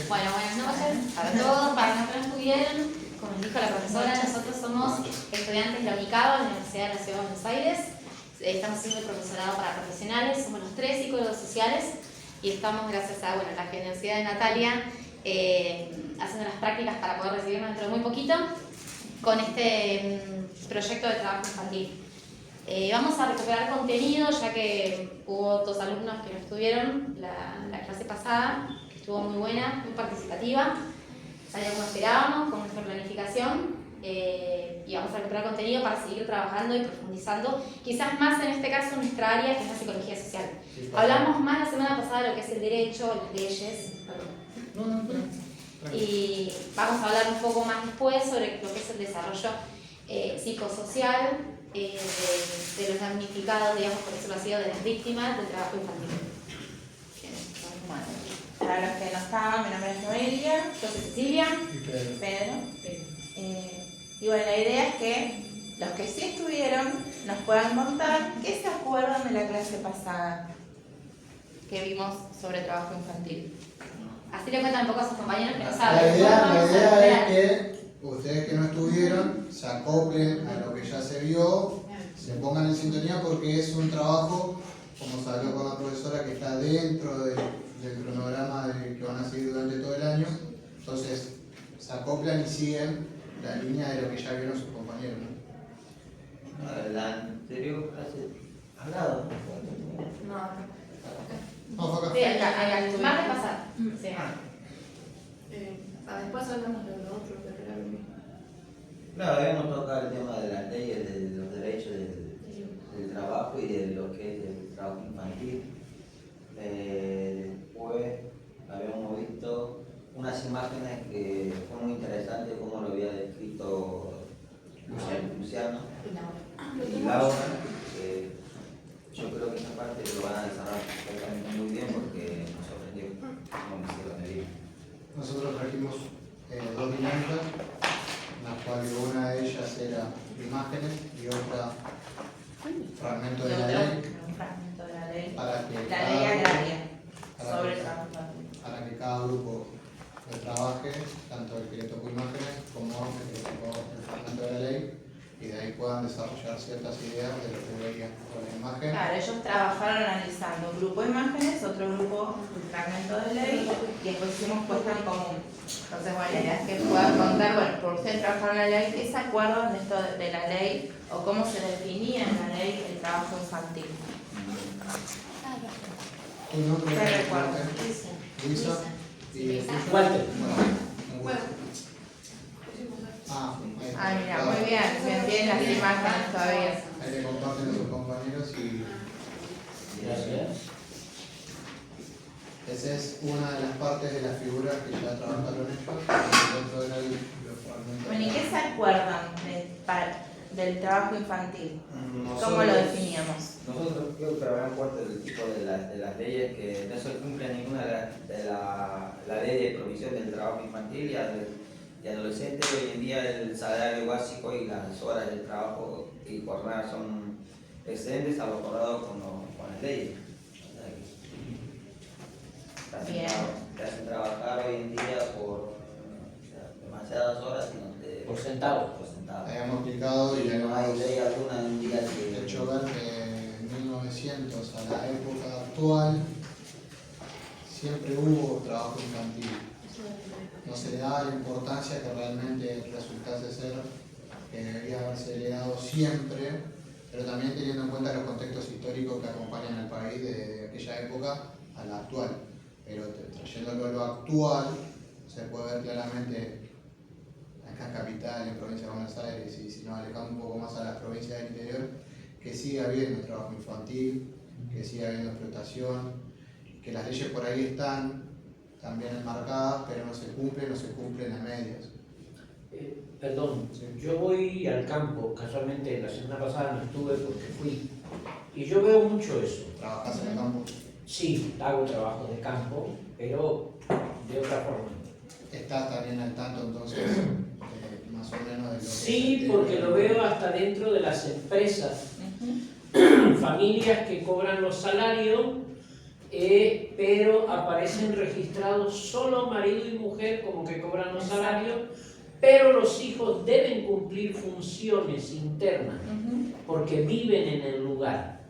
Bueno, buenas noches para todos. Para los que no estuvieron, como les dijo la profesora, nosotros somos estudiantes de la UNICAB, la Universidad de la Ciudad de Buenos Aires. Estamos haciendo el profesorado para profesionales, somos los 3 psicólogos sociales y estamos, gracias a la generosidad de Natalia, haciendo las prácticas para poder recibirnos dentro de muy poquito con este proyecto de trabajo infantil. Vamos a recuperar contenido, ya que hubo 2 alumnos que no estuvieron la clase pasada, que estuvo muy buena, muy participativa, salió como esperábamos, con nuestra planificación, y vamos a recuperar contenido para seguir trabajando y profundizando, quizás más en este caso en nuestra área, que es la psicología social. Hablamos más la semana pasada de lo que es el derecho, las leyes, y vamos a hablar un poco más después sobre lo que es el desarrollo psicosocial, de los damnificados, digamos, por decirlo así, de las víctimas del trabajo infantil. Bueno, para los que no estaban, mi nombre es Noelia, Yo soy Cecilia. y Pedro. Y bueno, la idea es que los que sí estuvieron nos puedan contar qué se acuerdan de la clase pasada que vimos sobre trabajo infantil. Así le cuentan un poco a sus compañeros que no La saben. idea es que ustedes que no estuvieron se acoplen a lo que ya se vio, se pongan en sintonía porque es un trabajo, como se habló con la profesora, que está dentro del cronograma que van a seguir durante todo el año. Entonces se acoplan y siguen la línea de lo que ya vieron sus compañeros, ¿no? La anterior clase hablado. No, fue acá. Sí, acá, más de pasar. Sí. Después hablamos de lo otro, de la Claro, habíamos tocado el tema de las leyes, de los derechos del trabajo y de lo que es el trabajo infantil. Después habíamos visto unas imágenes que fue muy interesante como lo había descrito Luciano y Laura, que yo creo que esta parte lo van a desarrollar perfectamente muy bien porque nos sorprendió cómo lo hicieron de bien. Nosotros trajimos 2 dinámicas, en las cuales una de ellas era imágenes y otra fragmento de la ley, Un fragmento de la ley. para que La ley agraria para sobre que- el trabajo infantil. para que cada grupo trabaje, tanto el que le tocó imágenes como el que le tocó el fragmento de la ley, y de ahí puedan desarrollar ciertas ideas de lo que veían con la imagen. Claro, ellos trabajaron analizando un grupo de imágenes, otro grupo un fragmento de ley y después hicimos puesta en común. Entonces, bueno, la idea es que puedan contar, bueno, por ustedes trabajaron en la ley, ¿qué se acuerdan de esto de la ley o cómo se definía en la ley el trabajo infantil? ¿Tu nombre? ¿Qué recuerdan? Luisa. ¿Y el tuyo? Walter. Bueno. Ahí está. Ah, mira, muy bien, se entienden las imágenes todavía. Ahí le comparten a sus compañeros y Gracias. esa es una de las partes de las figuras que ya trabajaron ellos dentro de la ley, los fragmentos. Bueno, ¿y qué se acuerdan del trabajo infantil? ¿Cómo lo definíamos? Nosotros creo que hablamos fuerte del tipo de las leyes que no se cumple ninguna de la ley de provisión del trabajo infantil y adolescente. Hoy en día el salario básico y las horas de trabajo y jornadas son excedentes a lo acordado con las leyes. Bien. Te hacen trabajar hoy en día por demasiadas horas y no te... Por centavos. Por centavos. Habíamos explicado y Y no hay habíamos ley alguna en un día que... hecho ver que en 1900 a la época actual siempre hubo trabajo infantil. No se le daba la importancia que realmente resultase ser, que debería haberse le dado siempre, pero también teniendo en cuenta los contextos históricos que acompañan al país de aquella época a la actual. Pero trayéndolo a lo actual, se puede ver claramente acá en capital, en provincia de Buenos Aires, y si nos alejamos un poco más a las provincias del interior, que sigue habiendo trabajo infantil, que sigue habiendo explotación, que las leyes por ahí están también enmarcadas, pero no se cumplen a medias. Perdón, yo voy al campo, casualmente la semana pasada no estuve porque fui, y yo veo mucho eso. ¿Trabajás en el campo? Sí, hago trabajo de campo, pero de otra forma. ¿Estás también al tanto entonces, más o menos de lo que Sí, se porque tiene? lo veo hasta dentro de las empresas. Familias que cobran los salarios pero aparecen registrados solo marido y mujer como que cobran los salarios, pero los hijos deben cumplir funciones internas porque viven en el lugar.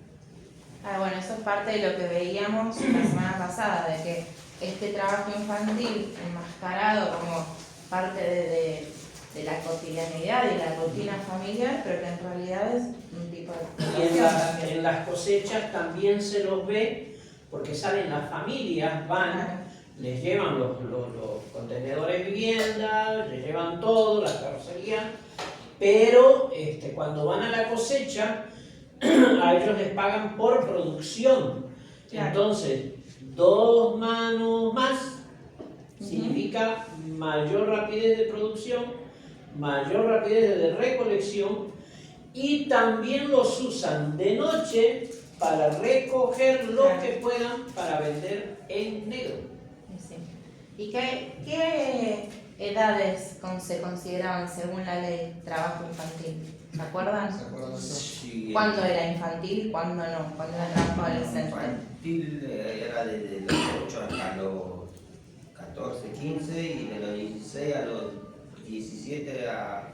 Bueno, eso es parte de lo que veíamos la semana pasada, de que este trabajo infantil enmascarado como parte de la cotidianidad y la rutina familiar, pero que en realidad es un tipo de... Y en las cosechas también se los ve, porque salen las familias, van, les llevan los contenedores de vivienda, les llevan todo, la carrocería, pero cuando van a la cosecha, a ellos les pagan por producción. Entonces, 2 manos más significa mayor rapidez de producción, mayor rapidez de recolección, y también los usan de noche para recoger lo que puedan para vender en negro. Sí. ¿Y qué edades se consideraban según la ley trabajo infantil? ¿Se acuerdan? ¿Se acuerdan de eso? Sí, ¿Cuándo era infantil y cuándo no? ¿Cuándo era trabajo adolescente? infantil era desde los 8 hasta los 14, 15 y de los 16 a los 17 era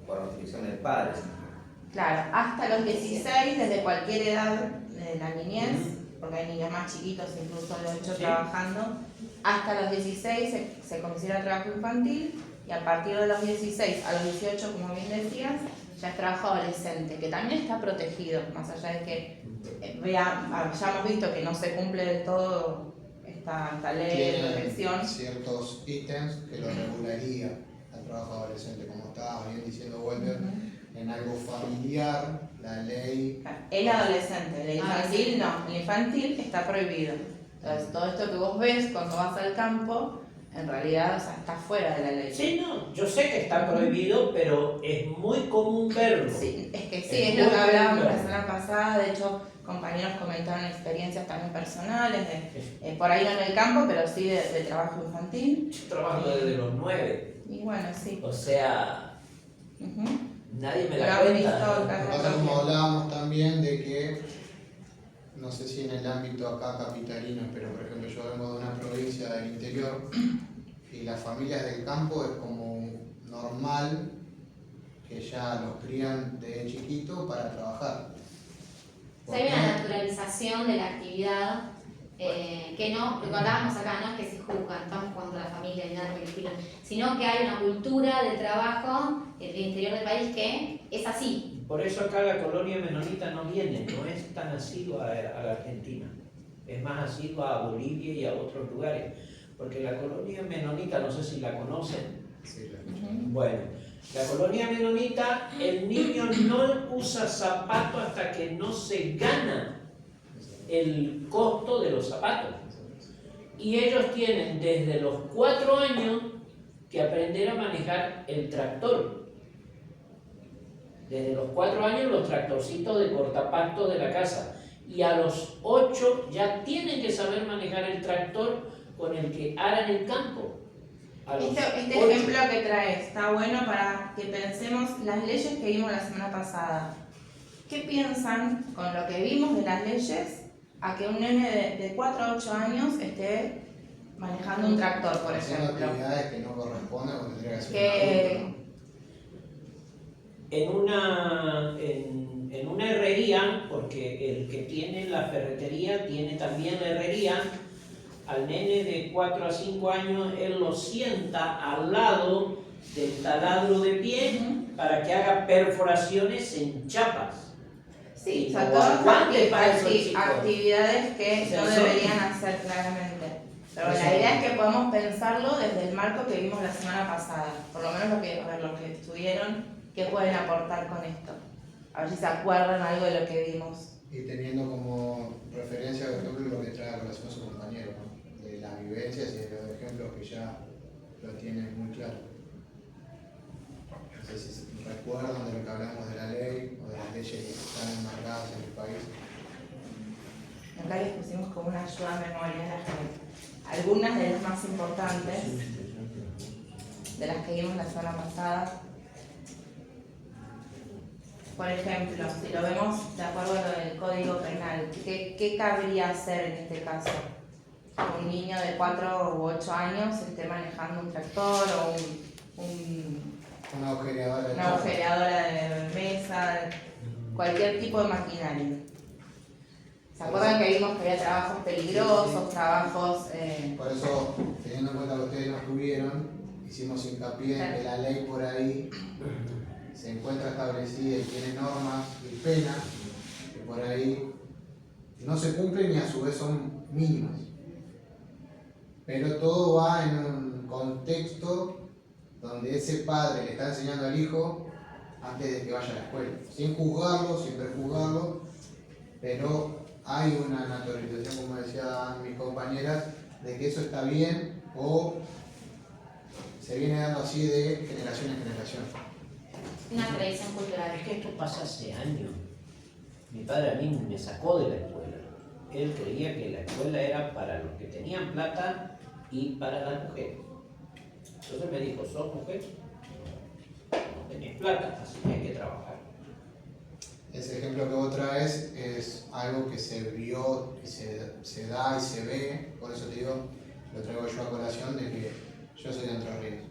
por restricción del padre. Claro, hasta los 16, desde cualquier edad de la niñez, porque hay niños más chiquitos, incluso de 8 trabajando, hasta los 16 se considera trabajo infantil, y a partir de los 16 a los 18, como bien decías, ya es trabajo adolescente, que también está protegido, más allá de que ya hemos visto que no se cumple del todo esta ley de protección. Ciertos ítems que lo regularía al trabajo adolescente, como estaba bien diciendo Walter, en algo familiar, la ley... El adolescente, el infantil no, el infantil está prohibido. Entonces todo esto que vos ves cuando vas al campo, en realidad, o sea, está fuera de la ley. Sí, no, yo sé que está prohibido, pero es muy común verlo. Sí, es que sí, es lo que hablábamos la semana pasada. De hecho, compañeros comentaron experiencias también personales, por ahí no en el campo, pero sí de trabajo infantil. Yo trabajo desde los 9. Y bueno, sí. O sea, nadie me Lo la han cuenta. visto Lo que pasa, como hablábamos también de que, no sé si en el ámbito acá capitalino, pero por ejemplo yo vengo de una provincia del interior y las familias del campo es como normal que ya los crían de chiquito para trabajar. O sea, hay una naturalización de la actividad que no, lo que hablábamos acá, no es que se juzgan, estamos jugando a la familia ni nada por el estilo, sino que hay una cultura de trabajo en el interior del país que es así. Por eso acá la colonia menonita no viene, no es tan asidua a la Argentina. Es más asidua a Bolivia y a otros lugares. Porque la colonia menonita, no sé si la conocen. Sí, Bueno, la colonia menonita, el niño no usa zapato hasta que no se gana el costo de los zapatos. Y ellos tienen desde los 4 años que aprender a manejar el tractor. Desde los 4 años los tractorcitos de cortapasto de la casa. Y a los 8 ya tienen que saber manejar el tractor con el que aran el campo. Este ejemplo que traes está bueno para que pensemos las leyes que vimos la semana pasada. ¿Qué piensan con lo que vimos de las leyes a que un nene de 4 a 8 años esté manejando un tractor, por haciendo ejemplo? actividades que no corresponden o tendría que hacer Que- un adulto. En una herrería, porque el que tiene la ferretería tiene también la herrería, al nene de 4 a 5 años él lo sienta al lado del taladro de pie para que haga perforaciones en chapas. Sí, Y o sea, no todas aguante para esos chicos. actividades que no Sensor. deberían hacer claramente. Pero la idea es que podamos pensarlo desde el marco que vimos la semana pasada. Por lo menos los que estuvieron, ¿qué pueden aportar con esto? A ver si se acuerdan algo de lo que vimos. Y teniendo como referencia, por ejemplo, lo que trae a colación su compañero, ¿no? De las vivencias y de los ejemplos que ya lo tienen muy claro. No sé si recuerdan de lo que hablamos de la ley o de las leyes que están enmarcadas en el país. Acá les pusimos como una ayuda a memoria algunas de las más importantes, de las que vimos la semana pasada. Por ejemplo, si lo vemos de acuerdo a lo del Código Penal, ¿qué cabría hacer en este caso? Un niño de 4 u 8 años esté manejando un tractor o Una agujereadora de una choque. agujereadora de mesa, cualquier tipo de maquinaria. ¿Se acuerdan que vimos que había trabajos peligrosos, trabajos... Por eso, teniendo en cuenta que ustedes no estuvieron, hicimos hincapié en que la ley por ahí se encuentra establecida y tiene normas y penas que por ahí no se cumplen y a su vez son mínimas. Pero todo va en un contexto donde ese padre le está enseñando al hijo antes de que vaya a la escuela, sin juzgarlo, sin prejuzgarlo, pero hay una naturalización, como decían mis compañeras, de que eso está bien o se viene dando así de generación en generación. Una tradición cultural. Es que esto pasa hace años. Mi padre a mí me sacó de la escuela. Él creía que la escuela era para los que tenían plata y para las mujeres. Entonces me dijo, ¿sos mujer? No tenés plata, así que hay que trabajar. Ese ejemplo que vos traes es algo que se vio, que se da y se ve, por eso te digo, lo traigo yo a colación de que yo soy de Entre Ríos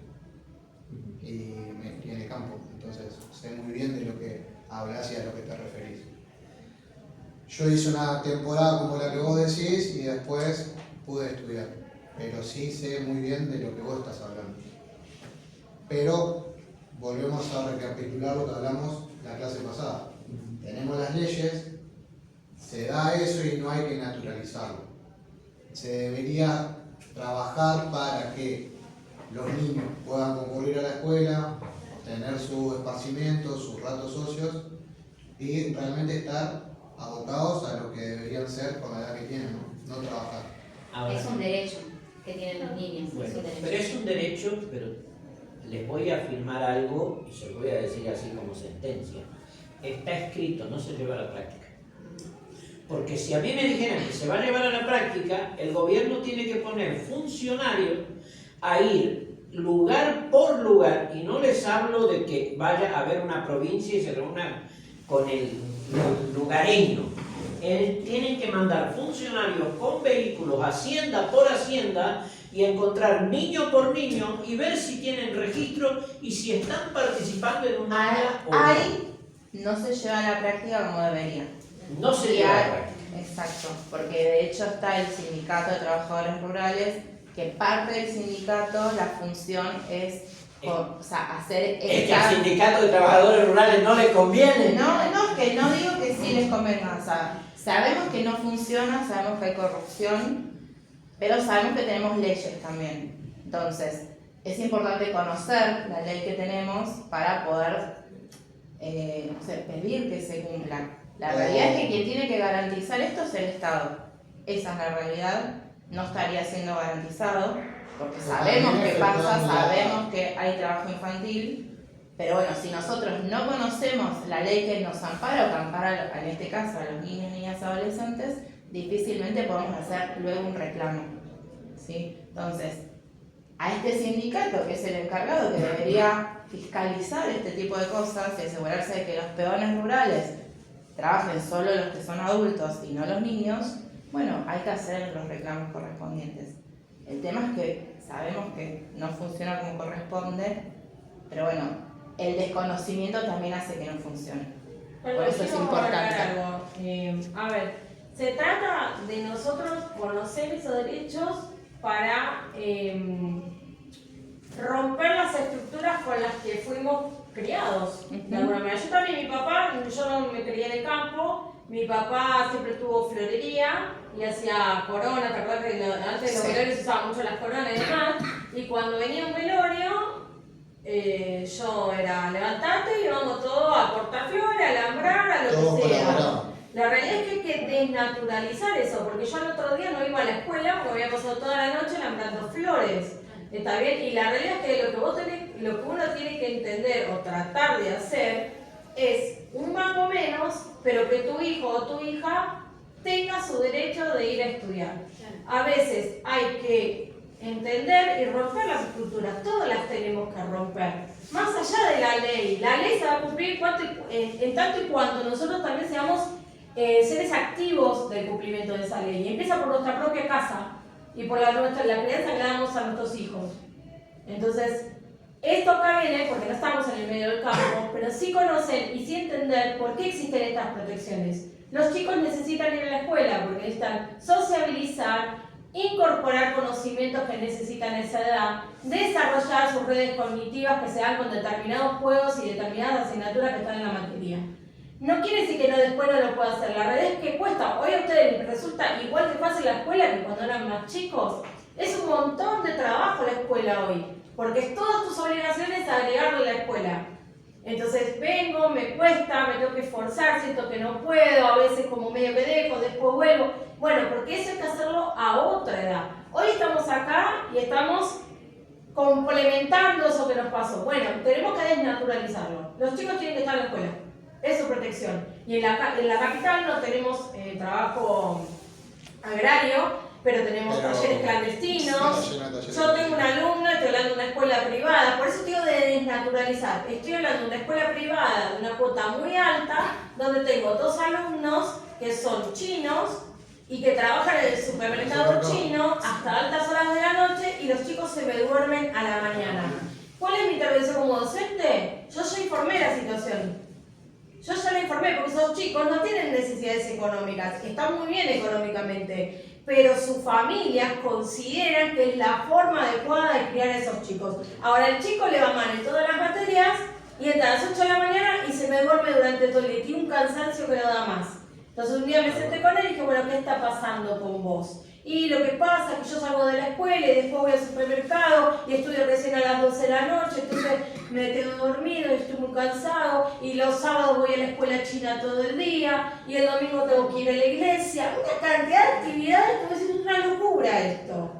y me crié en el campo, entonces sé muy bien de lo que hablas y a lo que te referís. Yo hice una temporada como la que vos decís y después pude estudiar, pero sí sé muy bien de lo que vos estás hablando. Pero volvemos a recapitular lo que hablamos la clase pasada. Tenemos las leyes, se da eso y no hay que naturalizarlo. Se debería trabajar para que los niños puedan concurrir a la escuela, tener su esparcimiento, sus ratos socios y realmente estar abocados a lo que deberían ser con la edad que tienen, no trabajar. Ahora, Es un derecho que tienen los niños. bueno, Es un derecho. pero es un derecho, pero les voy a afirmar algo y se lo voy a decir así como sentencia. Está escrito, no se lleva a la práctica. Porque si a mí me dijeran que se va a llevar a la práctica, el gobierno tiene que poner funcionarios a ir lugar por lugar, y no les hablo de que vaya a haber una provincia y se reúna con el lugareño. Tienen que mandar funcionarios con vehículos, hacienda por hacienda, y encontrar niño por niño y ver si tienen registro y si están participando en un aula o no. Ahí no se lleva a la práctica como debería. No se lleva a la práctica. Exacto, porque de hecho está el sindicato de trabajadores rurales, que parte del sindicato, la función es hacer Es que al sindicato de trabajadores rurales no les conviene. No, es que no digo que sí les convenga, o sea, sabemos que no funciona, sabemos que hay corrupción, pero sabemos que tenemos leyes también. Entonces, es importante conocer la ley que tenemos para poder pedir que se cumplan. La realidad es que quien tiene que garantizar esto es el Estado. Esa es la realidad, no estaría siendo garantizado, porque sabemos que pasa, sabemos que hay trabajo infantil, pero bueno, si nosotros no conocemos la ley que nos ampara o que ampara en este caso a los niños, niñas y adolescentes, difícilmente podemos hacer luego un reclamo, ¿sí? Entonces, a este sindicato, que es el encargado, que debería fiscalizar este tipo de cosas y asegurarse de que los peones rurales trabajen solo los que son adultos y no los niños, bueno, hay que hacer los reclamos correspondientes. El tema es que sabemos que no funciona como corresponde, pero bueno, el desconocimiento también hace que no funcione. Por eso es importante. A ver, se trata de nosotros conocer esos derechos para romper las estructuras con las que fuimos criados. De alguna manera. Yo también, yo no me crié en el campo, mi papá siempre tuvo florería y hacía corona, ¿te acuerdas que antes de los velorios se usaban mucho las coronas y demás? Y cuando venía un velorio, yo era levantate y íbamos todos a cortar flores, a alambrar, a lo que sea. La realidad es que hay que desnaturalizar eso, porque yo el otro día no iba a la escuela porque había pasado toda la noche alambrando flores. ¿Está bien? Y la realidad es que lo que uno tiene que entender o tratar de hacer es un mango menos, pero que tu hijo o tu hija tenga su derecho de ir a estudiar. A veces hay que entender y romper las estructuras, todas las tenemos que romper. Más allá de la ley se va a cumplir en tanto y cuanto nosotros también seamos seres activos del cumplimiento de esa ley. Y empieza por nuestra propia casa y por la crianza que le damos a nuestros hijos. Entonces, esto acá viene porque no estamos en el medio del campo, pero sí conocen y sí entender por qué existen estas protecciones. Los chicos necesitan ir a la escuela porque necesitan sociabilizar, incorporar conocimientos que necesitan a esa edad, desarrollar sus redes cognitivas que se dan con determinados juegos y determinadas asignaturas que están en la materia. No quiere decir que no, después no lo pueda hacer. La realidad es que cuesta. Hoy a ustedes les resulta igual de fácil la escuela que cuando eran más chicos. Es un montón de trabajo la escuela hoy, porque es todas tus obligaciones agregarle a la escuela. Entonces vengo, me cuesta, me tengo que esforzar, siento que no puedo, a veces como medio que dejo, después vuelvo. Bueno, porque eso hay que hacerlo a otra edad. Hoy estamos acá y estamos complementando eso que nos pasó. Bueno, tenemos que desnaturalizarlo. Los chicos tienen que estar en la escuela, es su protección. Y en la capital no tenemos trabajo agrario, pero tenemos talleres clandestinos. Yo tengo una alumna, estoy hablando de una escuela privada, por eso digo de desnaturalizar. Estoy hablando de una escuela privada de una cuota muy alta, donde tengo 2 alumnos que son chinos y que trabajan en el supermercado chino hasta altas horas de la noche y los chicos se me duermen a la mañana. ¿Cuál es mi intervención como docente? Yo ya informé la situación. Yo ya la informé porque esos chicos no tienen necesidades económicas, están muy bien económicamente, pero sus familias consideran que es la forma adecuada de criar a esos chicos. Ahora el chico le va mal en todas las materias y entra a las 8 de la mañana y se me duerme durante todo el día, tiene un cansancio que no da más. Entonces un día me senté con él y dije, bueno, ¿qué está pasando con vos? Y lo que pasa es que yo salgo de la escuela y después voy al supermercado y estudio recién a las 12 de la noche, entonces me quedo dormido y estoy muy cansado y los sábados voy a la escuela china todo el día y el domingo tengo que ir a la iglesia. Una cantidad de actividades que es una locura esto.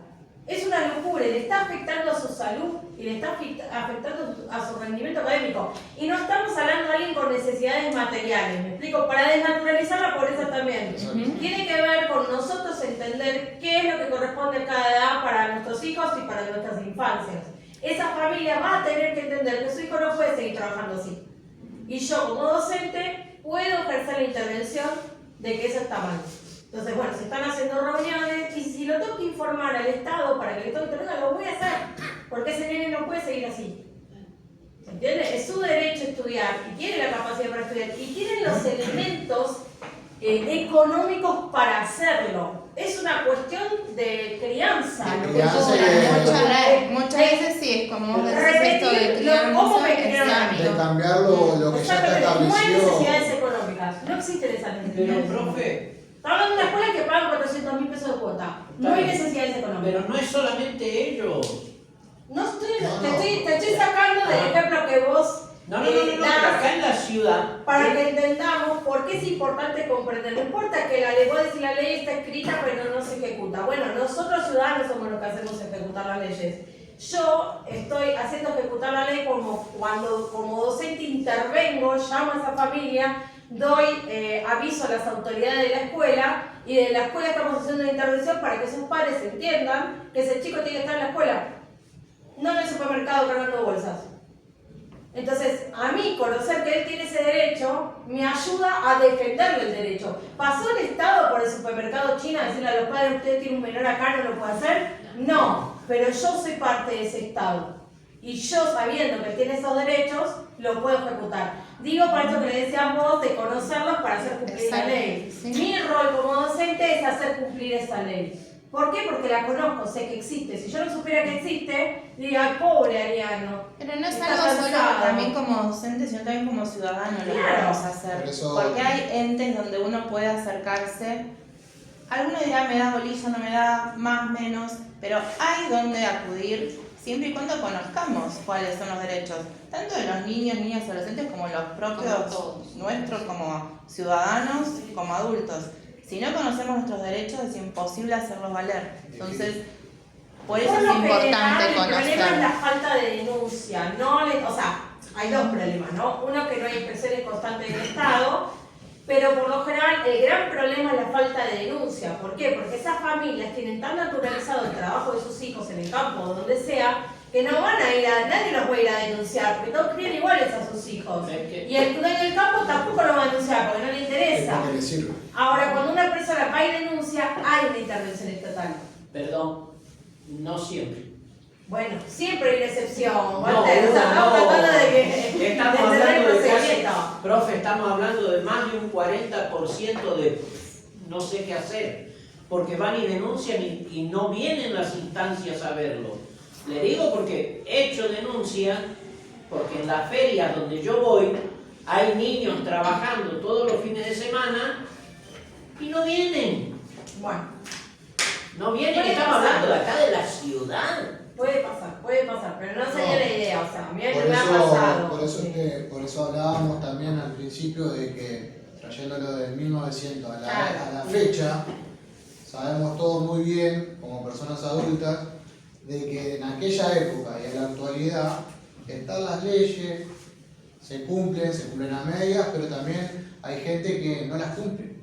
Es una locura y le está afectando a su salud y le está afectando a su rendimiento académico. Y no estamos hablando de alguien con necesidades materiales, ¿me explico? Para desnaturalizar la pobreza también. Tiene que ver con nosotros entender qué es lo que corresponde a cada edad para nuestros hijos y para nuestras infancias. Esa familia va a tener que entender que su hijo no puede seguir trabajando así. Y yo como docente puedo ejercer la intervención de que eso está mal. Entonces, bueno, se están haciendo reuniones y si lo tengo que informar al Estado para que el Estado intervenga, lo voy a hacer, porque ese nene no puede seguir así. ¿Se entiende? Es su derecho a estudiar y tiene la capacidad para estudiar y tiene los elementos económicos para hacerlo. Es una cuestión de crianza. Muchas veces sí, es como vos decís esto de crianza. ¿Cómo me criaron a mí? De cambiar lo que ya está No hay establecido. necesidades económicas, no existen esas necesidades. Pero, profe, Estamos hablando de una escuela que pagan 400.000 pesos de cuota. No hay necesidades económicas. pero no es solamente ellos. No estoy, te estoy sacando del ejemplo que vos No, pero acá en la ciudad. para que entendamos por qué es importante comprender. No importa que la ley, vos decís la ley está escrita pero no se ejecuta. Bueno, nosotros ciudadanos somos los que hacemos ejecutar las leyes. Yo estoy haciendo ejecutar la ley cuando como docente intervengo, llamo a esa familia, doy aviso a las autoridades de la escuela y de la escuela estamos haciendo una intervención para que sus padres entiendan que ese chico tiene que estar en la escuela, no en el supermercado cargando bolsas. Entonces, a mí conocer que él tiene ese derecho me ayuda a defenderle el derecho. ¿Pasó el Estado por el supermercado chino a decirle a los padres, usted tiene un menor acá, no lo puede hacer? No, pero yo soy parte de ese Estado. Y yo, sabiendo que tiene esos derechos, lo puedo ejecutar. Digo para esto que le decías vos, de conocerlos para hacer cumplir la ley. Sí. Mi rol como docente es hacer cumplir esa ley. ¿Por qué? Porque la conozco, sé que existe. Si yo no supiera que existe, diría, pobre Ariano. Pero no es está algo solo cansado. también como docente, sino también como ciudadano lo Claro. podemos hacer. Por eso- Porque hay entes donde uno puede acercarse. Algunos dirán, me da bolilla, no me da, más, menos. Pero hay donde acudir siempre y cuando conozcamos cuáles son los derechos. Tanto de los niños, niñas, adolescentes, como los propios nuestros como ciudadanos, como adultos. Si no conocemos nuestros derechos es imposible hacerlos valer. Entonces, por eso es importante El problema es la conocer. falta de denuncia. O sea, hay dos problemas, ¿no? Uno, que no hay inspecciones constantes del Estado, pero por lo general el gran problema es la falta de denuncia. ¿Por qué? Porque esas familias tienen tan naturalizado el trabajo de sus hijos en el campo o donde sea, que no van a ir nadie los va a ir a denunciar, porque todos crían iguales a sus hijos. Y el dueño del campo tampoco lo va a denunciar porque no le interesa. Es porque le sirve. Ahora, cuando una persona va hay denuncia, hay una intervención estatal. Perdón, no siempre. Bueno, siempre hay una excepción, No, Walter. O sea, estamos tratando de que estamos de cerrar el hablando de procedimiento. casi, profe, estamos hablando de más de un 40% de no sé qué hacer, porque van y denuncian y no vienen las instancias a verlo. Le digo porque he hecho denuncia, porque en las ferias donde yo voy hay niños trabajando todos los fines de semana y no vienen. Bueno, No vienen, Puede estamos pasar. hablando de acá de la ciudad. puede pasar, pero no sería la idea. O sea, a mí Por me ha pasado. por eso hablábamos también al principio de que, trayéndolo del 1900 a la fecha, sabemos todos muy bien, como personas adultas, de que en aquella época y en la actualidad están las leyes, se cumplen a medias, pero también hay gente que no las cumple.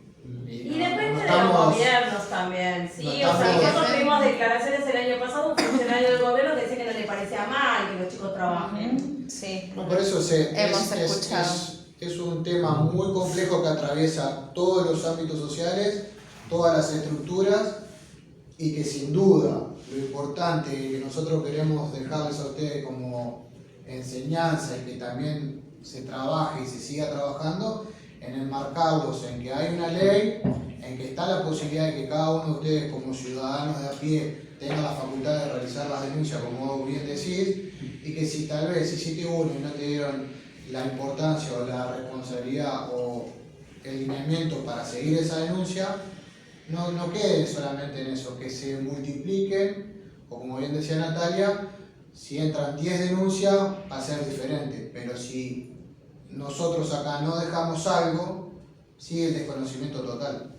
Y no depende de los estamos- gobiernos también, ¿sí? no O sea, estamos- nosotros tuvimos declaraciones el año pasado, un funcionario del gobierno que decía que no le parecía mal que los chicos trabajen. Sí. No, por eso Hemos escuchado. es un tema muy complejo que atraviesa todos los ámbitos sociales, todas las estructuras, y que sin duda lo importante que nosotros queremos dejarles a ustedes como enseñanza y que también se trabaje y se siga trabajando en enmarcarlos en que hay una ley, en que está la posibilidad de que cada uno de ustedes como ciudadanos de a pie tenga la facultad de realizar las denuncias, como vos bien decís, y que si tal vez hiciste uno y no te dieron la importancia o la responsabilidad o el lineamiento para seguir esa denuncia, no quede solamente en eso, que se multipliquen, o como bien decía Natalia, si entran 10 denuncias va a ser diferente, pero si nosotros acá no dejamos algo, sigue el desconocimiento total.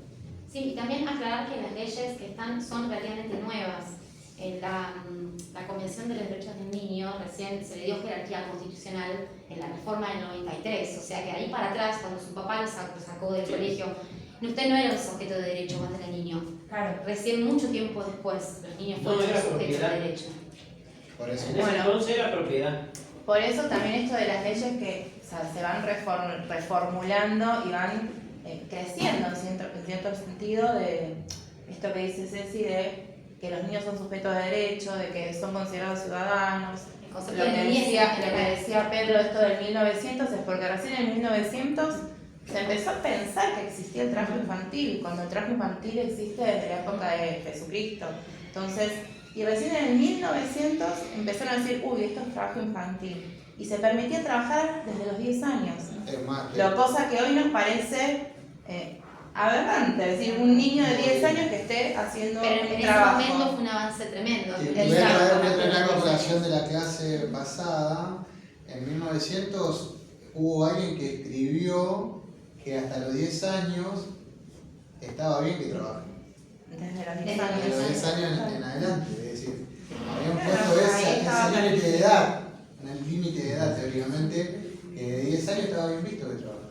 Sí, y también aclarar que las leyes que están son relativamente nuevas. En la Convención de los Derechos del Niño recién se le dio jerarquía constitucional en la reforma del 93, o sea que ahí para atrás, cuando su papá lo sacó del colegio, usted no era un sujeto de derecho cuando era niño. Claro. Recién mucho tiempo después los niños No fueron era sujetos de propiedad. derecho. Por eso. En ese entonces era propiedad. Por eso también esto de las leyes que se van reformulando y van creciendo en cierto sentido, de esto que dice Ceci, de que los niños son sujetos de derecho, de que son considerados ciudadanos. El concepto Lo de que niñez decía, en lo que general. decía Pedro, esto del 1900, es porque recién en 1900 se empezó a pensar que existía el trabajo infantil, cuando el trabajo infantil existe desde la época de Jesucristo. Entonces, y recién en el 1900 empezaron a decir, uy, esto es trabajo infantil. Y se permitía trabajar desde los 10 años. Es más, Lo cosa que hoy nos parece aberrante, es decir, un niño de 10 años que esté haciendo Pero en un ese trabajo. momento fue un avance tremendo. y voy Exacto. a traer una colación de la clase pasada. En 1900 hubo alguien que escribió que hasta los 10 años estaba bien que trabajen. Desde los 10 Desde años. De los 10 años en adelante, es decir, habían puesto Claro, ahí estaba ese límite de edad, en el límite de edad teóricamente, que de 10 años estaba bien visto que trabajara.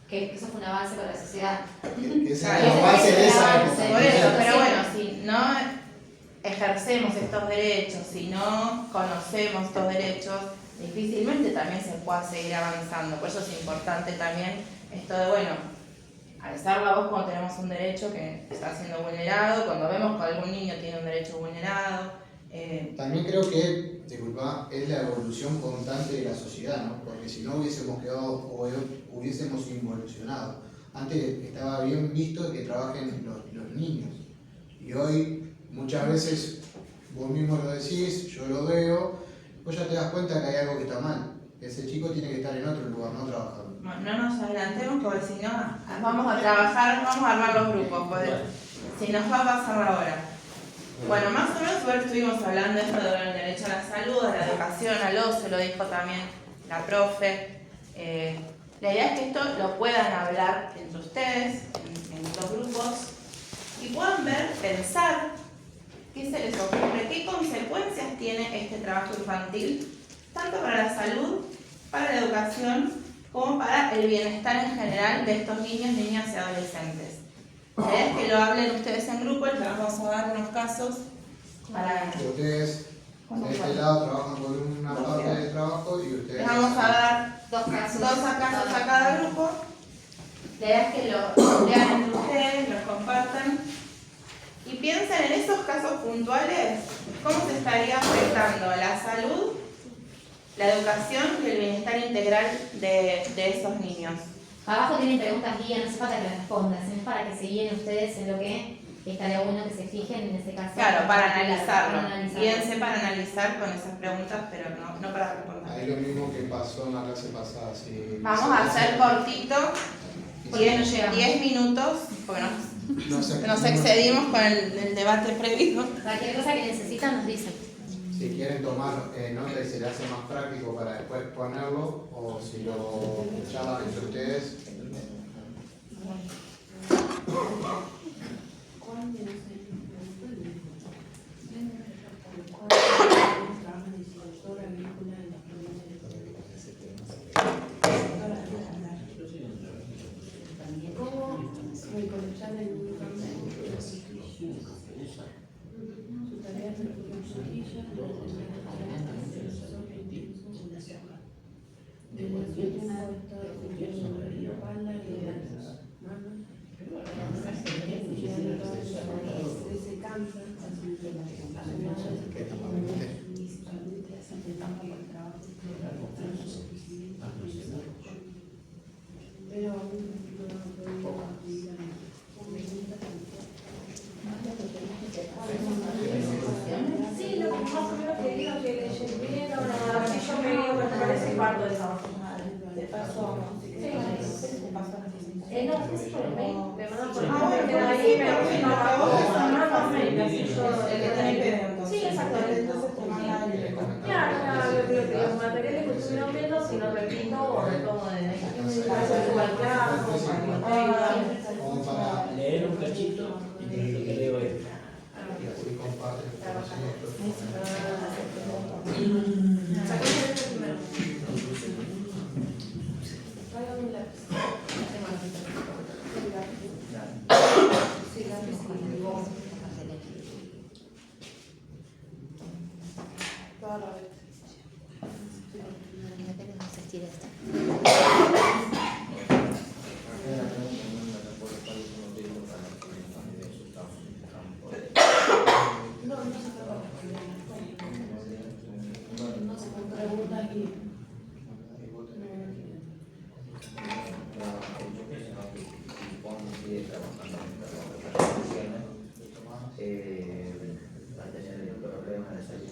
Que eso fue un avance para la sociedad. Que ese Claro, era el avance de esa avance. época. Por eso, Claro. pero bueno, si no ejercemos estos derechos, si no conocemos estos derechos, difícilmente también se pueda seguir avanzando. Por eso es importante también esto de, bueno, alzar la voz cuando tenemos un derecho que está siendo vulnerado, cuando vemos que algún niño tiene un derecho vulnerado. También creo que, disculpa, es la evolución constante de la sociedad, ¿no? Porque si no hubiésemos quedado o hubiésemos involucionado. Antes estaba bien visto que trabajen los niños. Y hoy, muchas veces, vos mismo lo decís, yo lo veo, vos ya te das cuenta que hay algo que está mal. Ese chico tiene que estar en otro lugar, no trabajando. Bueno, no nos adelantemos porque si no vamos a trabajar, vamos a armar los grupos, porque si nos va a pasar la hora. Bueno, más o menos igual estuvimos hablando de esto del derecho a la salud, a la educación, al ocio, lo dijo también la profe. La idea es que esto lo puedan hablar entre ustedes, en los grupos, y puedan ver, pensar qué se les ocurre, qué consecuencias tiene este trabajo infantil, tanto para la salud, para la educación, como para el bienestar en general de estos niños, niñas y adolescentes. La idea es que lo hablen ustedes en grupo, les vamos a dar unos casos para... Que ustedes de este lado trabajan por una parte del trabajo y ustedes... Les vamos a dar Dos casos. dos casos a cada grupo. La idea es que lo lean entre ustedes, los compartan la educación y el bienestar integral de esos niños. Abajo tienen preguntas guía, no hace falta que las respondan, es para que se guíen ustedes en lo que estaría bueno que se fijen en este caso. Claro, para analizarlo. Para analizarlo. Guíense para analizar con esas preguntas, pero no para responder. Ahí lo mismo que pasó en la clase pasada. Si Vamos a hacer cortito, Porque no llegamos. 10 minutos, porque nos excedimos con el debate previo. Cualquier cosa que necesitan nos dicen. Si quieren tomar nota y se les hace más práctico para después ponerlo, o si lo charlan entre ustedes. Sí, lo que más o menos que digo que leyen bien, ahora si yo me digo, me parece parto de esa. Te paso. No, es por el mail, me mandan por el mail, me queda ahí, me mandan mail, así yo... Sí, exactamente. Claro, los materiales que estuvieron viendo, si no repito o retomo de ahí. Para hacer igual claro, Como para Leer un cachito y lo que leo es. y así comparten el conocimiento. Va a tener problemas de salud,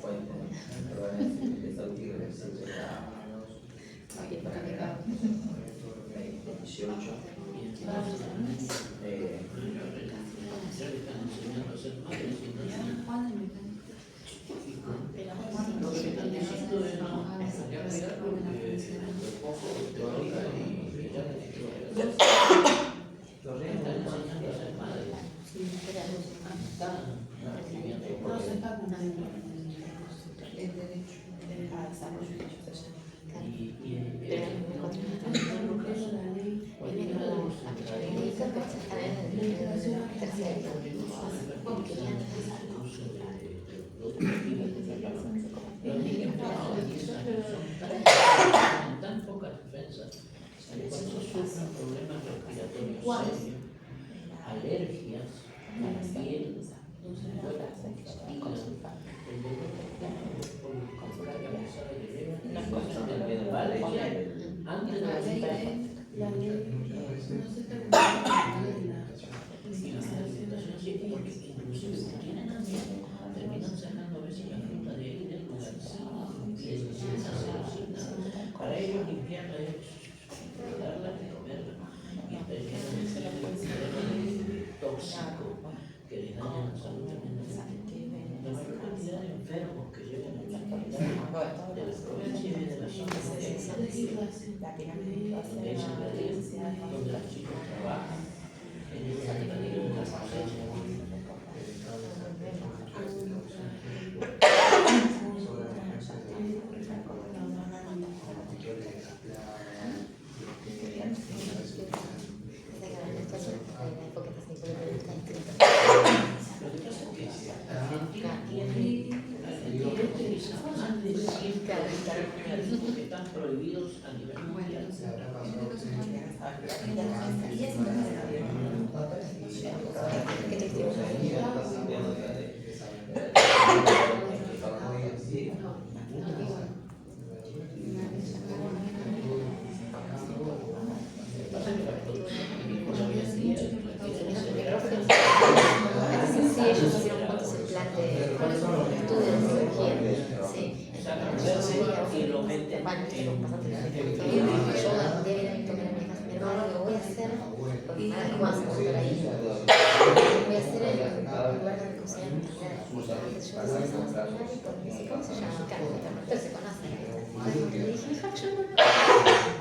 pueden tener problemas de salud y reversibles a 18. Tan pocas defensas, cuando sufren problemas respiratorios serios, alergias, la piel, antes de la porque inclusive si tienen hambre, terminan sacando a veces la fruta de ahí del lugar sin hacer nada. Para ellos limpiarla es darla de comerla y está lleno de tóxico que les daña la salud tremendamente. La mayor cantidad de enfermos que llegan a la capital de la provincia y de la zona es en realidad donde los chicos trabajan, en el peligro de la cosecha. Que están prohibidos a nivel mundial. ¿Cómo vas a montar ahí? Voy a hacer el lugar donde cocinan las ¿cómo se llama? Ustedes se conocen. Le dije, hija, yo no.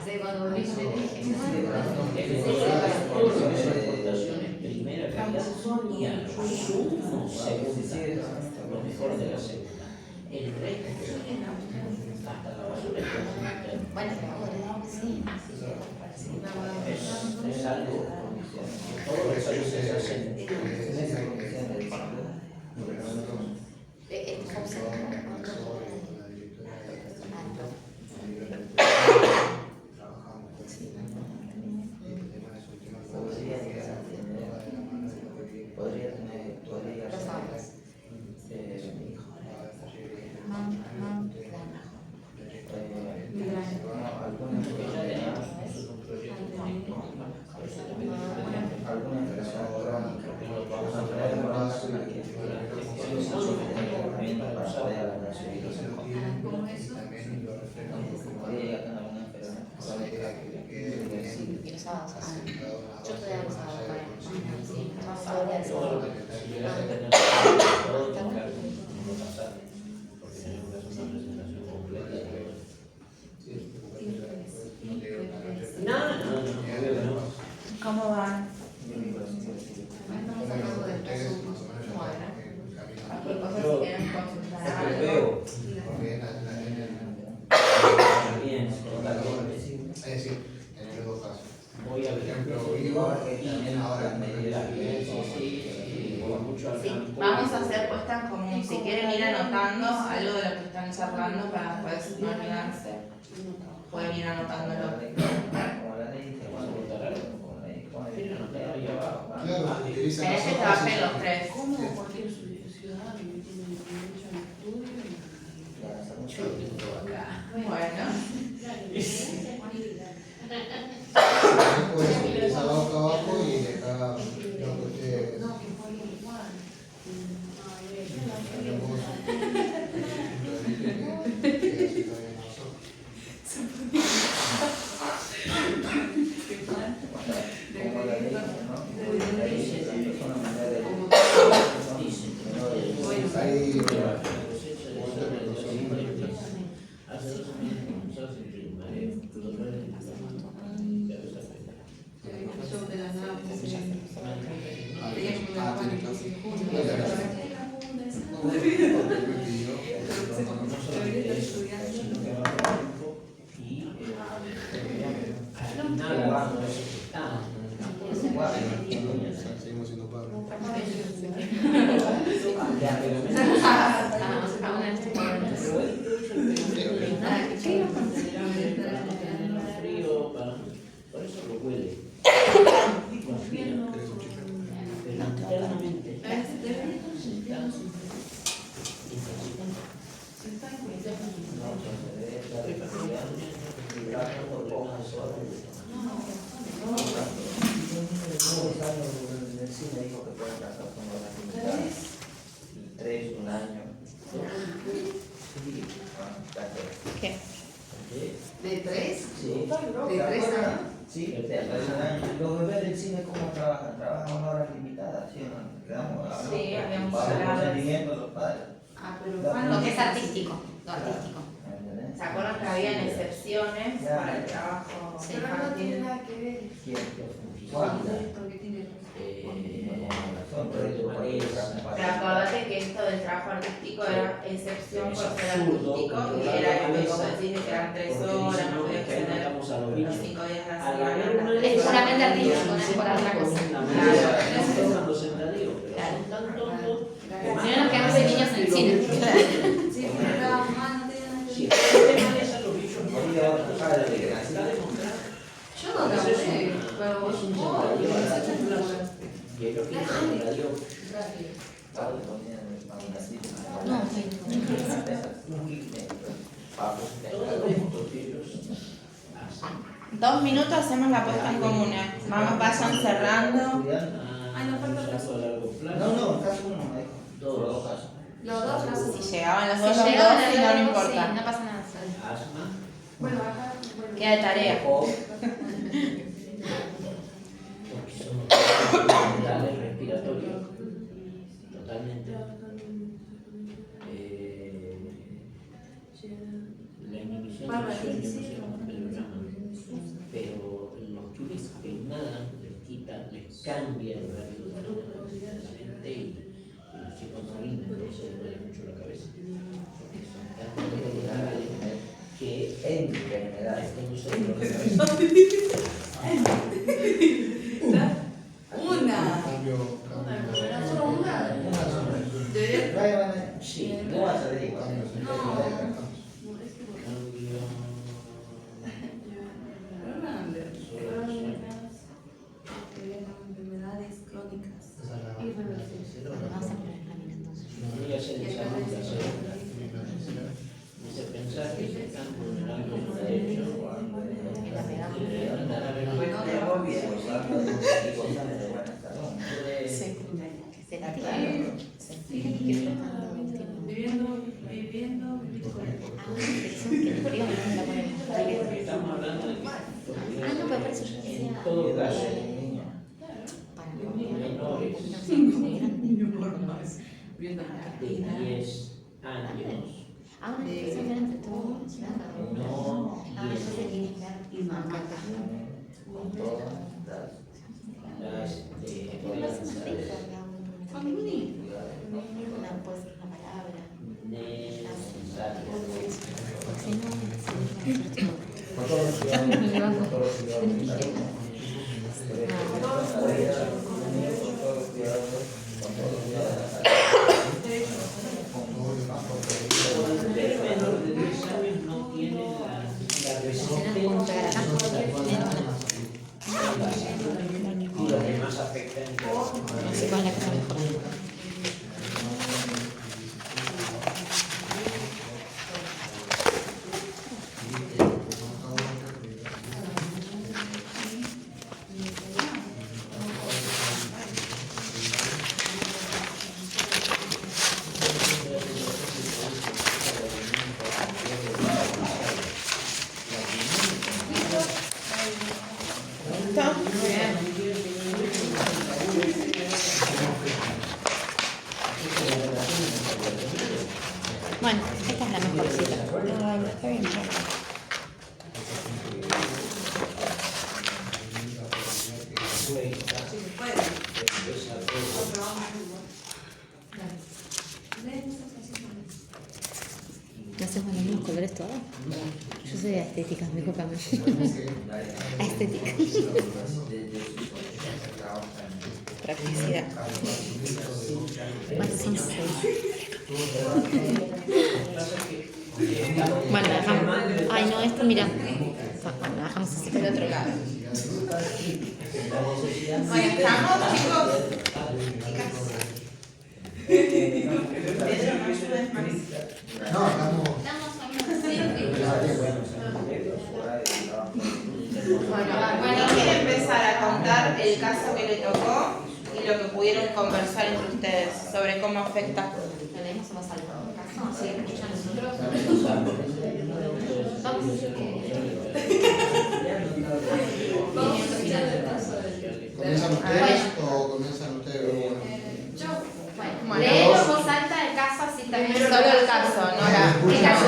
Sí, cuando volví, le dije, Exportaciones primera calidad y a lo sumo segunda, lo mejor de la segunda. El resto, hasta la basura es bueno, pero ahora, sí. es algo, todos los países hacen. Y los sábados así. Yo estoy a los sábados para sí, los sábados. Si llegas a tener todo, te encargo no pasar, porque tenemos que hacer una presentación completa. No. ¿Cómo van? Cualquier cosa si quieren consultar algo. Bien, totalmente. Es decir, en los dos casos. Voy a Por ver. ejemplo, vivo también ahora en Mucho al Sí, campo. vamos a hacer puestas como si quieren ir anotando algo de lo que están charlando para después no olvidarse. Pueden ir anotándolo. Claro, utilizan Tenés que los trabajar ojos los tres. Como cualquier ciudadano que tiene derecho al estudio. Bueno. Puedes utilizar la hoja abajo y dejar lo que ustedes. No, que fue igual. Ahí, seguimos siendo padres. Por eso lo huele. Pero internamente Me dijo que pueden casar con las limitadas. 3, un año. ¿Qué? ¿De 3? Sí. ¿De 3 años? Sí, de 3 años. Los bebés del cine, ¿cómo trabajan? Trabajan a horas limitadas, ¿sí o no? Le damos Sí, habíamos bajo hablado. consentimiento de los padres. Ah, pero Lo ¿cuándo? Lo que es artístico, lo artístico. ¿Entendés? ¿Se acuerdan que habían excepciones para el trabajo? Sí. Pero no tiene nada que ver. ¿Quién? ¿Cuándo? Porque tiene Pero acordate que esto del trabajo artístico era excepción por ser artístico y era que como decís que eran 3 horas, no podía exceder los 5 días de la semana. Es puramente artístico, no es por otra cosa. Si no nos quedamos de niños en el cine. Sí, pero la mamá no tiene nada que Sí, ver. el tema de esa, los bichos no está demostrado. Yo no trabajé, pero vos Es un no, sembradío a largo eso es plazo. Y ellos quieren sembradío. Todos los puntos que ellos hacen. 2 minutos hacemos la puesta en común. Vamos, vayan cerrando. Ah, no falta plazo a largo plazo. No, caso uno me dijo. Todos los casos. los dos casos. Si llegaban los Si dos, llegaban y no a le sí, importa. no pasa nada. Asma. Bueno, acá, bueno. Queda de tarea. Porque son cambia el horario de la gente y los chicos no rinden, entonces les duele mucho la cabeza. Porque son tan irregulares que Enfermedades. tengo un cerebro de cabeza. Una. Cambio. Solo una. Debería. Sí, No vas a ver igual. Enfermedades crónicas. Vamos a poner la mina entonces. voy a hacer esa nota segunda. Dice pensar que se están vulnerando sus derechos Me voy bien, y gozando de buena salud. Se la tiraron. Fíjate que flotando un tiempo. Viviendo. Ah, que por ahí la ponemos. Estamos hablando de que Ah, no, pero por eso yo decía. en todo caso, Para menores Viendo la de cartera. 10 años Ah, una expresión que era entre todos. no Ah, yo sé tienen que Y mamá. Con todas las esperanzas Cuando un niño. Una, puede ser una palabra. necesarias. Si no, sí, Con todos los ciudadanos. Con todos los ciudadanos. con todos los cuidados, con todos los cuidados. Cuando el menor de 10 años no tiene la resistencia y lo que más afecta en todo. no sé cuál es la cosa mejor. Bueno, esta es la mejorcita. ¿No hacemos los mismos colores todos? Yo soy estética, discúlpame. Estética. Practicidad. ¿Cuántos son? 6. Bueno, la dejamos. Ay, no, esto mira. Bueno, la dejamos así. Del otro lado. Bueno, ¿estamos, chicos? Pedro, ¿no ayudas más? No, estamos. Bueno, quiero empezar a contar el caso que le tocó y lo que pudieron conversar entre ustedes sobre cómo afecta. ¿Lo leemos más al caso? ¿Sí? ¿Escuchan nosotros? ¿Comienzan ustedes o comienzan ustedes? Bueno, léelo en voz alta el caso, así también. Solo el caso, no la. El caso.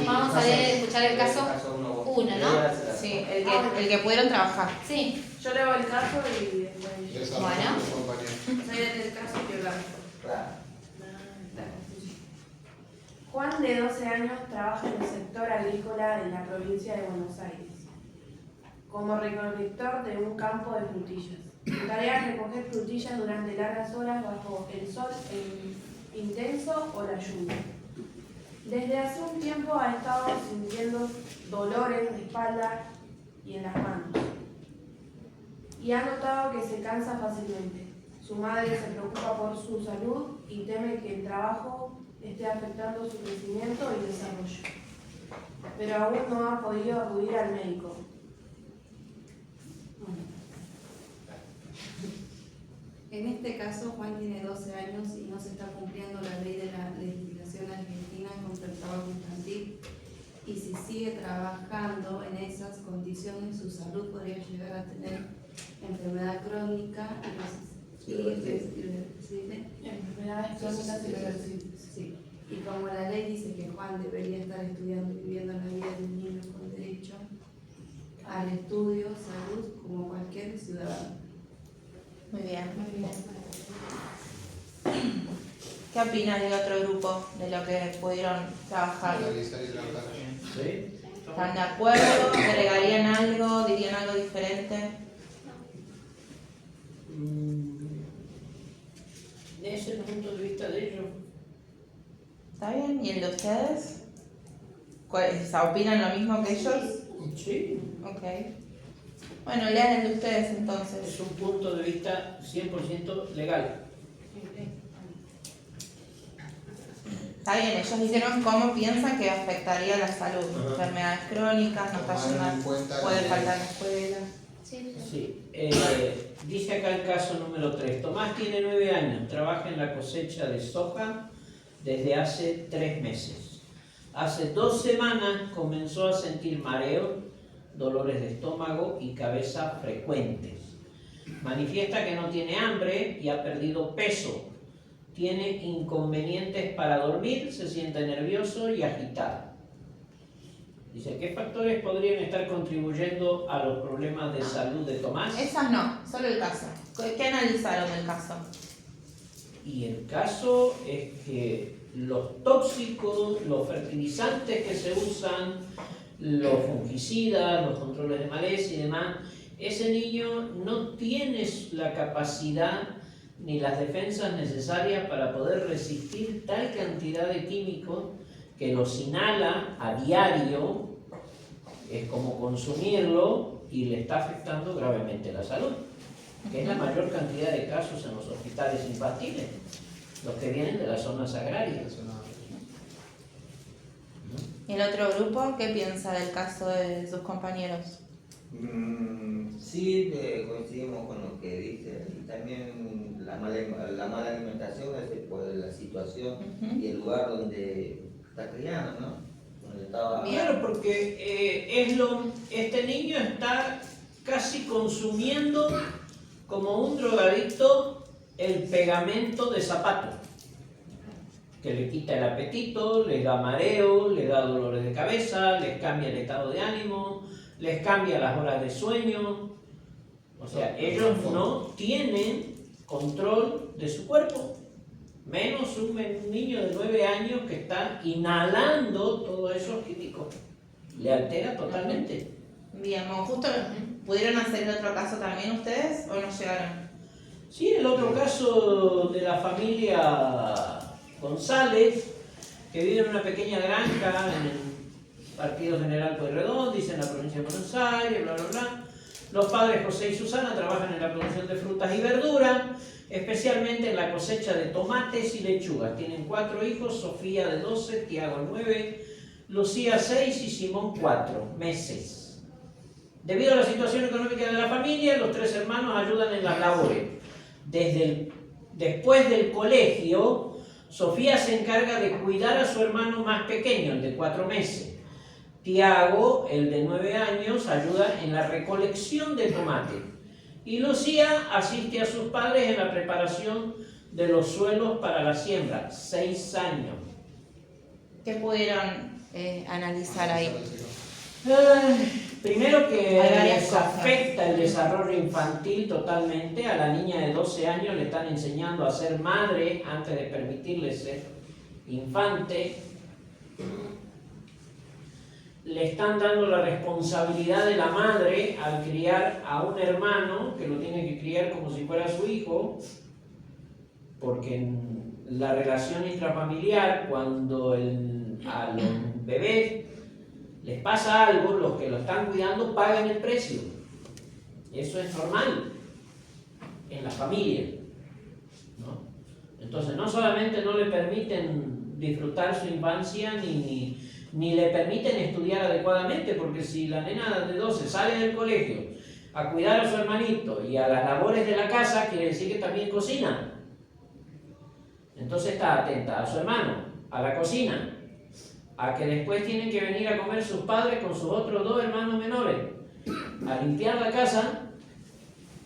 Vamos a leer, escuchar el caso 1, ¿no? Sí, el que pudieron trabajar. Sí. Yo leo el caso y después. Desarrollo, compañero. Soy el caso que blanco. Claro. Juan, de 12 años, trabaja en el sector agrícola de la provincia de Buenos Aires, como recolector de un campo de frutillas. Su tarea es recoger frutillas durante largas horas bajo el sol intenso o la lluvia. Desde hace un tiempo ha estado sintiendo dolores de espalda y en las manos. Y ha notado que se cansa fácilmente. Su madre se preocupa por su salud y teme que el trabajo esté afectando su crecimiento y desarrollo. Pero aún no ha podido acudir al médico. En este caso, Juan tiene 12 años y no se está cumpliendo la ley de la legislación argentina contra el trabajo infantil. Y si sigue trabajando en esas condiciones, su salud podría llegar a tener enfermedad crónica irreversible. Enfermedades crónicas irreversibles. Sí. Y como la ley dice que Juan debería estar estudiando y viviendo la vida de un niño con derecho al estudio, salud, como cualquier ciudadano. Muy bien. ¿Qué opinan del otro grupo de lo que pudieron trabajar? Analizar y trabajar. ¿Sí? ¿Están de acuerdo? ¿Agregarían algo? ¿Dirían algo diferente? Ese es el punto de vista de ellos. ¿Está bien? ¿Y el de ustedes? ¿Opinan lo mismo que ellos? Sí. Ok. Bueno, lean el de ustedes entonces. Es un punto de vista 100% legal. Está bien, ellos dijeron cómo piensan que afectaría la salud. Ajá. Enfermedades crónicas, no está Tomar en yendo, cuenta puede que- faltar la escuela. Sí. Dice acá el caso número 3. Tomás tiene 9 años, trabaja en la cosecha de soja desde hace 3 meses. Hace 2 semanas comenzó a sentir mareo, dolores de estómago y cabeza frecuentes. Manifiesta que no tiene hambre y ha perdido peso. Tiene inconvenientes para dormir, se siente nervioso y agitado. Dice, ¿qué factores podrían estar contribuyendo a los problemas de salud de Tomás? Esas no, solo el caso. ¿Qué analizaron del caso? Y el caso es que los tóxicos, los fertilizantes que se usan, los fungicidas, los controles de maleza y demás, ese niño no tiene la capacidad ni las defensas necesarias para poder resistir tal cantidad de químicos que los inhala a diario, es como consumirlo y le está afectando gravemente la salud, que es la mayor cantidad de casos en los hospitales infantiles, los que vienen de las zonas agrarias. ¿Y el otro grupo qué piensa del caso de sus compañeros? Sí, coincidimos con lo que dice, y también la mala alimentación es por la situación y el lugar donde está criando, ¿no? Donde estaba... Claro, porque este niño está casi consumiendo como un drogadicto el pegamento de zapato, que le quita el apetito, le da mareo, le da dolores de cabeza, les cambia el estado de ánimo, les cambia las horas de sueño. O sea, ellos no tienen control de su cuerpo, menos un niño de 9 años que está inhalando todos esos químicos. Le altera totalmente. Bien, bueno, justo ¿pudieron hacer el otro caso también ustedes o no llegaron? Sí, el otro caso de la familia González, que vive en una pequeña granja en el Partido General Pueyrredón, dice en la provincia de Buenos Aires, bla, bla, bla. Los padres José y Susana trabajan en la producción de frutas y verduras, especialmente en la cosecha de tomates y lechugas. Tienen 4 hijos, Sofía de 12, Tiago 9, Lucía 6 y Simón 4 meses. Debido a la situación económica de la familia, los 3 hermanos ayudan en las labores. Después del colegio, Sofía se encarga de cuidar a su hermano más pequeño, el de 4 meses. Tiago, el de 9 años, ayuda en la recolección de tomate. Y Lucía asiste a sus padres en la preparación de los suelos para la siembra, 6 años. ¿Qué pudieron analizar ahí? Primero que Hay varias les cosas. afecta el desarrollo infantil totalmente. A la niña de 12 años le están enseñando a ser madre antes de permitirle ser infante. Le están dando la responsabilidad de la madre al criar a un hermano que lo tiene que criar como si fuera su hijo, porque en la relación intrafamiliar, cuando a los bebés les pasa algo, los que lo están cuidando pagan el precio. Eso es normal en la familia, ¿no? Entonces no solamente no le permiten disfrutar su infancia ni le permiten estudiar adecuadamente, porque si la nena de 12 sale del colegio a cuidar a su hermanito y a las labores de la casa, quiere decir que también cocina. Entonces está atenta a su hermano, a la cocina, a que después tienen que venir a comer sus padres con sus otros 2 hermanos menores, a limpiar la casa,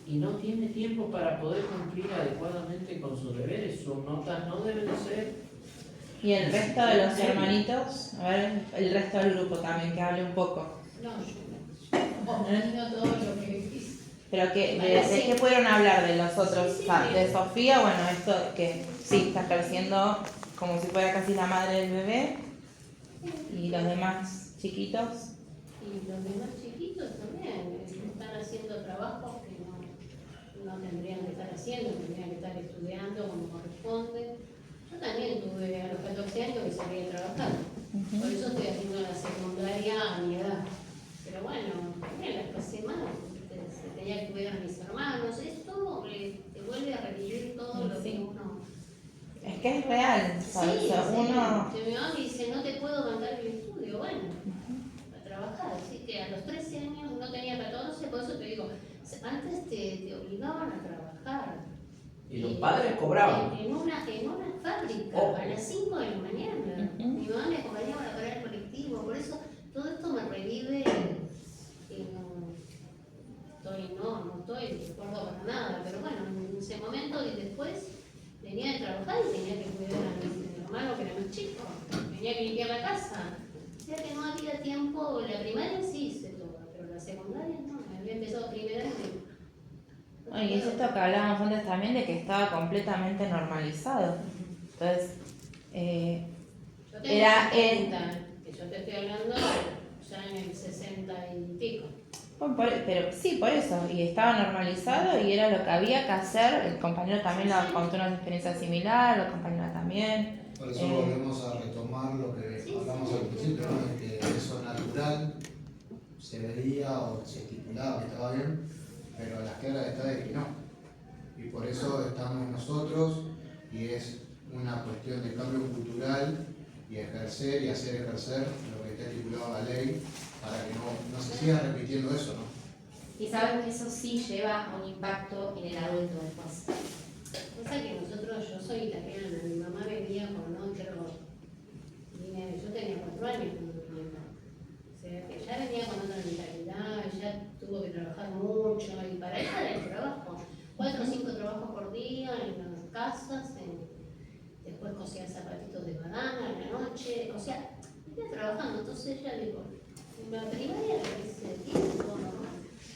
y no tiene tiempo para poder cumplir adecuadamente con sus deberes. Sus notas no deben ser... ¿Y el resto de los hermanitos? A ver, el resto del grupo también, que hable un poco. No, yo no entiendo todo lo que dice. Pero ¿de qué pudieron hablar de los otros? Sí, O sea, sí. de Sofía, bueno, esto que sí, está creciendo como si fuera casi la madre del bebé. Y los demás chiquitos. Y los demás chiquitos también están haciendo trabajos que no tendrían que estar haciendo, tendrían que estar estudiando como corresponde. Yo también tuve a los 14 años que salí a trabajar, por eso estoy haciendo la secundaria a mi edad. Pero bueno, también las pasé mal, se tenía que cuidar a mis hermanos, esto te vuelve a revivir todo lo que uno... Es que es real, Sí, ¿sabes? O sea, uno... mi mamá me dice, no te puedo mandar el estudio, bueno, a trabajar. Así que a los 13 años, no tenía 14, por eso te digo, antes te obligaban a trabajar. Y los padres cobraban. En una fábrica, Oh. a las 5 de la mañana. Mi mamá me acompañaba para pagar el colectivo, por eso todo esto me revive. No estoy de acuerdo para nada, pero bueno, en ese momento y después venía de trabajar y tenía que cuidar a mi hermano que era más chico, tenía que limpiar la casa. O sea que no había tiempo, la primaria sí hice toda, pero la secundaria no, me había empezado primero Y es esto que hablábamos antes también de que estaba completamente normalizado. Entonces, Yo tengo era 70, que yo te estoy hablando ya en el 60 y pico. pero sí, por eso, y estaba normalizado y era lo que había que hacer. El compañero también lo contó una experiencia similar, la compañera también. Por eso volvemos a retomar lo que hablamos al principio, ¿no? De que eso natural se veía o se estipulaba que estaba bien, pero a las claras está de que no. Y por eso estamos nosotros, y es una cuestión de cambio cultural y ejercer y hacer ejercer lo que está estipulado en la ley para que no se siga repitiendo eso, ¿no? Y saben que eso sí lleva un impacto en el adulto después. Cosa que yo soy italiana, mi mamá venía con otro, yo tenía 4 años cuando vine acá. O sea, que ya venía con otra mentalidad, ya tuvo que trabajar mucho, y para ella era el trabajo. 4 o 5 trabajos por día en las casas, después cosía zapatitos de banana en la noche, o sea, venía trabajando. Entonces ella dijo, en la primaria le hice tiempo, ¿no?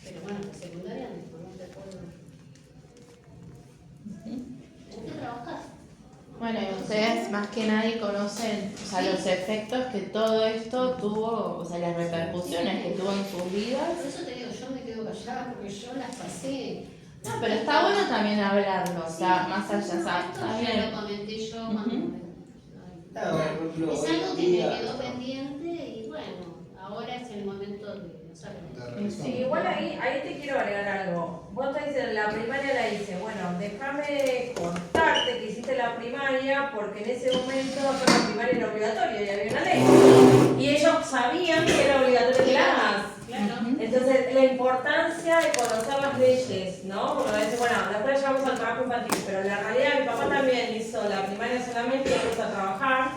Pero bueno, en la secundaria no te acuerdo. Tenés que trabajar. Bueno, y ustedes más que nadie conocen, o sea, los efectos que todo esto tuvo, o sea, las repercusiones que tuvo en sus vidas. Por eso te digo, yo me quedo callada porque yo las pasé. No, pero está bueno también hablarlo, o sea, más allá, o sea, Esto está ya bien. lo comenté yo cuando Claro, por ejemplo, es hoy algo en que me día- quedó pendiente y bueno, ahora es el momento de hacerlo. De revisar. Sí, igual ahí te quiero agregar algo. Vos te dices, la primaria la hice. Bueno, déjame contarte que hiciste la primaria porque en ese momento hacer la primaria era obligatoria y había una ley. Y ellos sabían que era obligatorio que la hagas. Claro. Entonces, la importancia de conocer las leyes, ¿no? Porque a veces, bueno, después llegamos al trabajo infantil, pero en la realidad mi papá también hizo la primaria solamente y empezó a trabajar.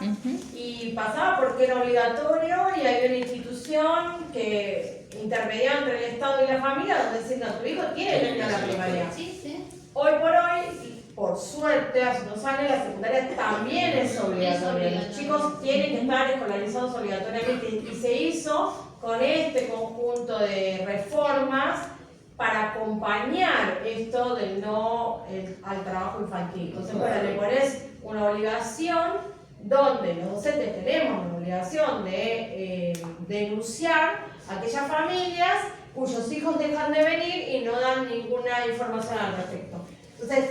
Y pasaba porque era obligatorio y había una institución que intermediaba entre el Estado y la familia donde decían, no, tu hijo tiene que ir a la primaria. Sí, sí. Hoy por hoy, por suerte, hace 2 años la secundaria también es obligatoria. Los chicos tienen que estar escolarizados obligatoriamente y se hizo con este conjunto de reformas para acompañar esto del no al trabajo infantil. Entonces, bueno, le pones una obligación donde los docentes tenemos la obligación de denunciar a aquellas familias cuyos hijos dejan de venir y no dan ninguna información al respecto. Entonces,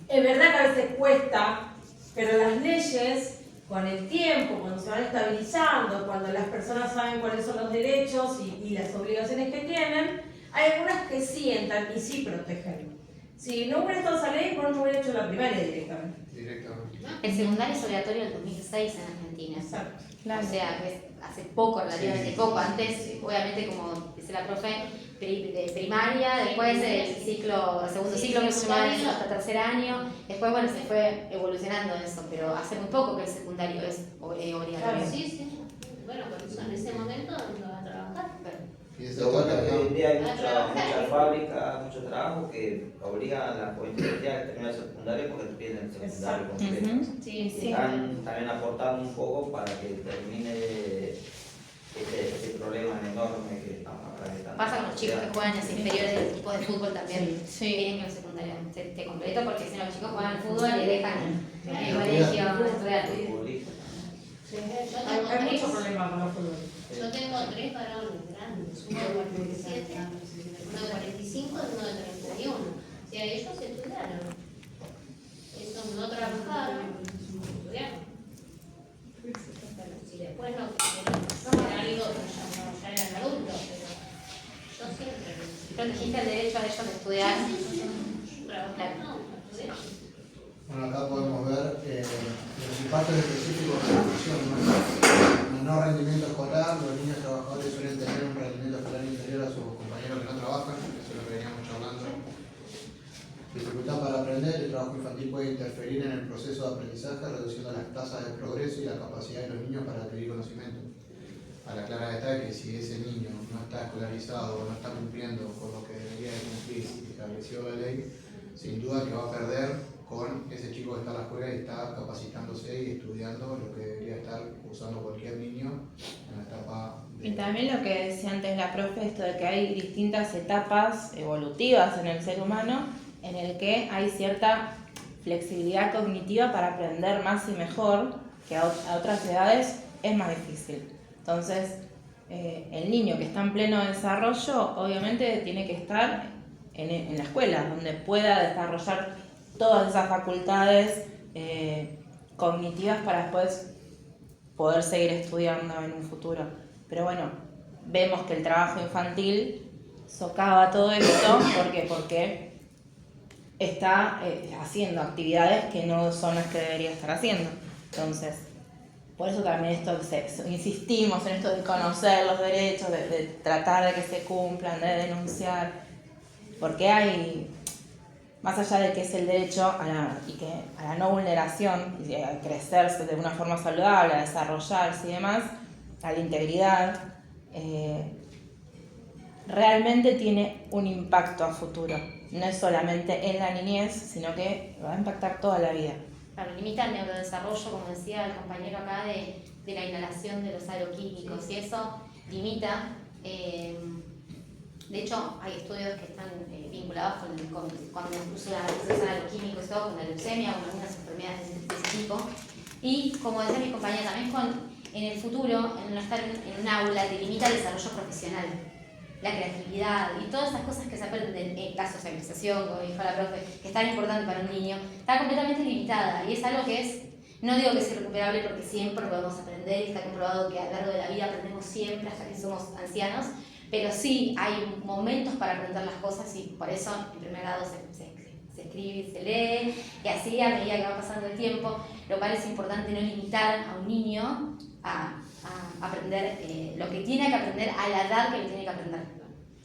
es verdad que a veces cuesta, pero las leyes, con el tiempo, cuando se van estabilizando, cuando las personas saben cuáles son los derechos y las obligaciones que tienen, hay algunas que sí entran y sí protegen. Si no hubiera estado esa ley, pues no hubiera hecho la primaria directamente. Directamente. El secundario es obligatorio en el 2006 en Argentina. Exacto. O sea, que es hace poco, relativamente poco. Antes, obviamente, como dice la profe, de primaria, después el segundo ciclo que se llama hasta 3er año. Después, bueno, se fue evolucionando eso, pero hace muy poco que el secundario es obligatorio. Claro, sí. Bueno, por eso en ese momento no va a trabajar. Y eso Lo bueno es que hoy en día hay A trabajar. muchas fábricas, mucho trabajo que obligan a la juventud a terminar el secundario porque piden el secundario completo. Sí, sí. Están también aportando un poco para que termine este problema enorme que estamos para que también Pasa con los chicos que juegan en las inferiores del equipo de fútbol también. Sí. Vienen con secundaria. Te completo porque si no los chicos juegan al fútbol y dejan el colegio a estudiar. Yo Hay tengo mucho tres, problema con los futbolistas. yo tengo tres varones grandes, uno de 47, uno de 45 y uno de 31. O sea, ellos estudiaron. Esos no trabajaron, estudiaron. Pero si después no quisieron hacer algo, ya eran adultos, pero yo siempre Protegiste el derecho a ellos de estudiar. Bueno, acá podemos ver los impactos específicos de la educación, ¿no? El no rendimiento escolar, los niños trabajadores suelen tener un rendimiento escolar inferior a sus compañeros que no trabajan, eso es lo que veníamos charlando. Dificultad para aprender, el trabajo infantil puede interferir en el proceso de aprendizaje, reduciendo las tasas de progreso y la capacidad de los niños para adquirir conocimiento. A la clara está que si ese niño no está escolarizado o no está cumpliendo con lo que debería de cumplir y estableció la ley, sin duda que va a perder con ese chico que está en la escuela y está capacitándose y estudiando lo que debería estar usando cualquier niño en la etapa de... Y también lo que decía antes la profe, esto de que hay distintas etapas evolutivas en el ser humano, en el que hay cierta flexibilidad cognitiva para aprender más y mejor, que a otras edades es más difícil. Entonces, el niño que está en pleno desarrollo, obviamente tiene que estar en la escuela, donde pueda desarrollar todas esas facultades cognitivas para después poder seguir estudiando en un futuro. Pero bueno, vemos que el trabajo infantil socava todo esto, ¿por qué? Porque está haciendo actividades que no son las que debería estar haciendo. Entonces, por eso también insistimos en esto de conocer los derechos, de tratar de que se cumplan, de denunciar, porque hay, más allá de que es el derecho a la no vulneración, y a crecerse de una forma saludable, a desarrollarse y demás, a la integridad, realmente tiene un impacto a futuro. No es solamente en la niñez, sino que va a impactar toda la vida. Claro, limita el neurodesarrollo, como decía el compañero acá, de la inhalación de los aeroquímicos, y eso limita. De hecho, hay estudios que están vinculados con cuando incluso los aeroquímicos y todo, con la leucemia o con algunas enfermedades de ese tipo. Y como decía mi compañera, también en el futuro, en no estar en un aula, te limita el desarrollo profesional, la creatividad y todas esas cosas que se aprenden en la socialización, como dijo la profe, que es tan importante para un niño, está completamente limitada y es algo que es, no digo que es irrecuperable porque siempre podemos aprender y está comprobado que a lo largo de la vida aprendemos siempre hasta que somos ancianos, pero sí hay momentos para aprender las cosas y por eso en primer grado se escribe y se lee y así a medida que va pasando el tiempo, lo cual es importante no limitar a un niño a aprender lo que tiene que aprender a la edad que lo tiene que aprender.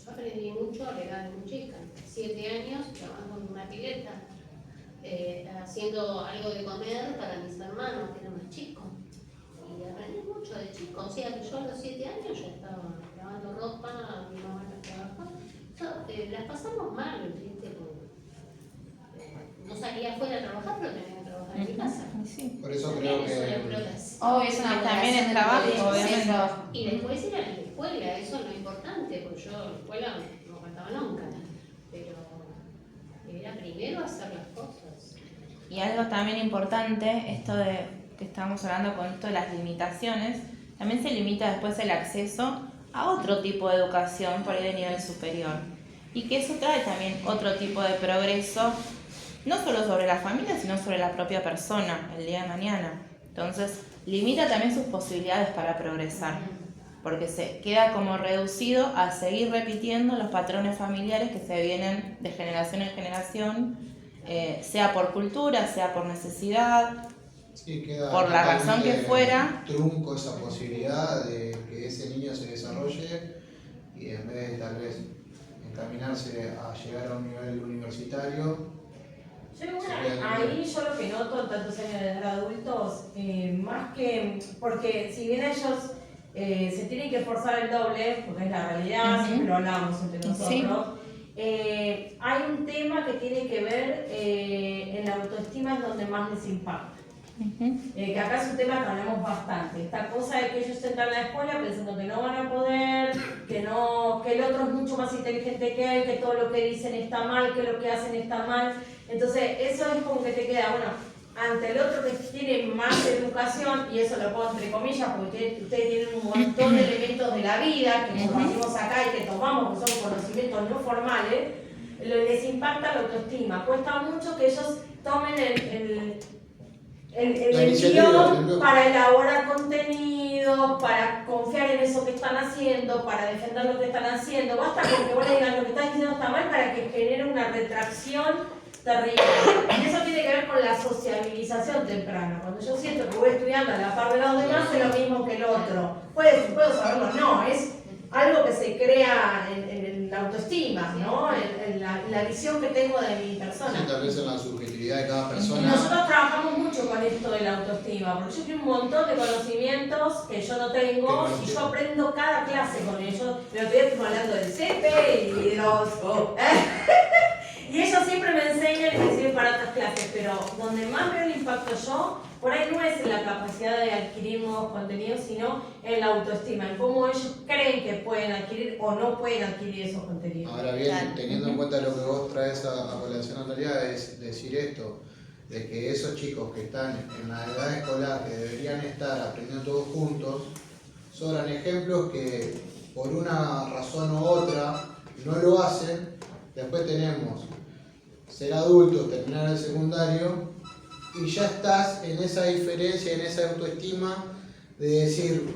Yo aprendí mucho a la edad de muy chica, 7 años, trabajando en una pileta, haciendo algo de comer para mis hermanos que eran más chicos. Y aprendí mucho de chico, o sea que yo a los 7 años ya estaba lavando ropa, mi mamá la trabajaba. Las pasamos mal, ¿viste? No salía afuera a trabajar, pero tenía que trabajar en mi casa. Sí. Por eso creo que... Es una también el trabajo, obviamente. Y después ir a la escuela, eso es lo importante, porque yo en la escuela no faltaba nunca, pero era primero hacer las cosas. Y algo también importante, esto de que estábamos hablando con esto de las limitaciones, también se limita después el acceso a otro tipo de educación por ahí de nivel superior. Y que eso trae también otro tipo de progreso, no solo sobre la familia, sino sobre la propia persona el día de mañana. Entonces, limita también sus posibilidades para progresar, porque se queda como reducido a seguir repitiendo los patrones familiares que se vienen de generación en generación, sea por cultura, sea por necesidad, Sí, queda por la razón que fuera. Trunco esa posibilidad de que ese niño se desarrolle y en vez de tal vez encaminarse a llegar a un nivel universitario. Yo ahí yo lo que noto en tantos años de edad adultos, más que, porque si bien ellos se tienen que esforzar el doble, porque es la realidad, siempre lo hablamos entre nosotros, hay un tema que tiene que ver en la autoestima, es donde más les impacta. Que acá es un tema que hablamos bastante. Esta cosa de que ellos entran a la escuela pensando que no van a poder, que el otro es mucho más inteligente que él, que todo lo que dicen está mal, que lo que hacen está mal. Entonces eso es como que te queda, bueno, ante el otro que tiene más educación, y eso lo pongo entre comillas porque ustedes tienen un montón de elementos de la vida que compartimos acá y que tomamos, que son conocimientos no formales, les impacta la autoestima. Cuesta mucho que ellos tomen el envío para elaborar contenido, para confiar en eso que están haciendo, para defender lo que están haciendo. Basta con que vos le digas lo que estás diciendo está mal para que genere una retracción terrible. Y eso tiene que ver con la sociabilización temprana. Cuando yo siento que voy estudiando a la par de los demás, es lo mismo que el otro. ¿Puedo saberlo? No, es algo que se crea en la autoestima, ¿no? En la visión que tengo de mi persona. Sí, tal vez en la subjetividad de cada Y persona. nosotros trabajamos mucho con esto de la autoestima, porque yo tengo un montón de conocimientos que yo no tengo y yo aprendo cada clase con ellos. Pero todavía estamos hablando del CP y de los... Y ellos siempre me enseñan y me sirven para otras clases, pero donde más veo el impacto yo, por ahí no es en la capacidad de adquirir nuevos contenidos, sino en la autoestima, en cómo ellos creen que pueden adquirir o no pueden adquirir esos contenidos. Ahora bien, teniendo en cuenta lo que vos traes a colación, Natalia, es decir esto, de que esos chicos que están en la edad escolar, que deberían estar aprendiendo todos juntos, sobran ejemplos que por una razón u otra no lo hacen. Después tenemos ser adultos, terminar el secundario y ya estás en esa diferencia, en esa autoestima de decir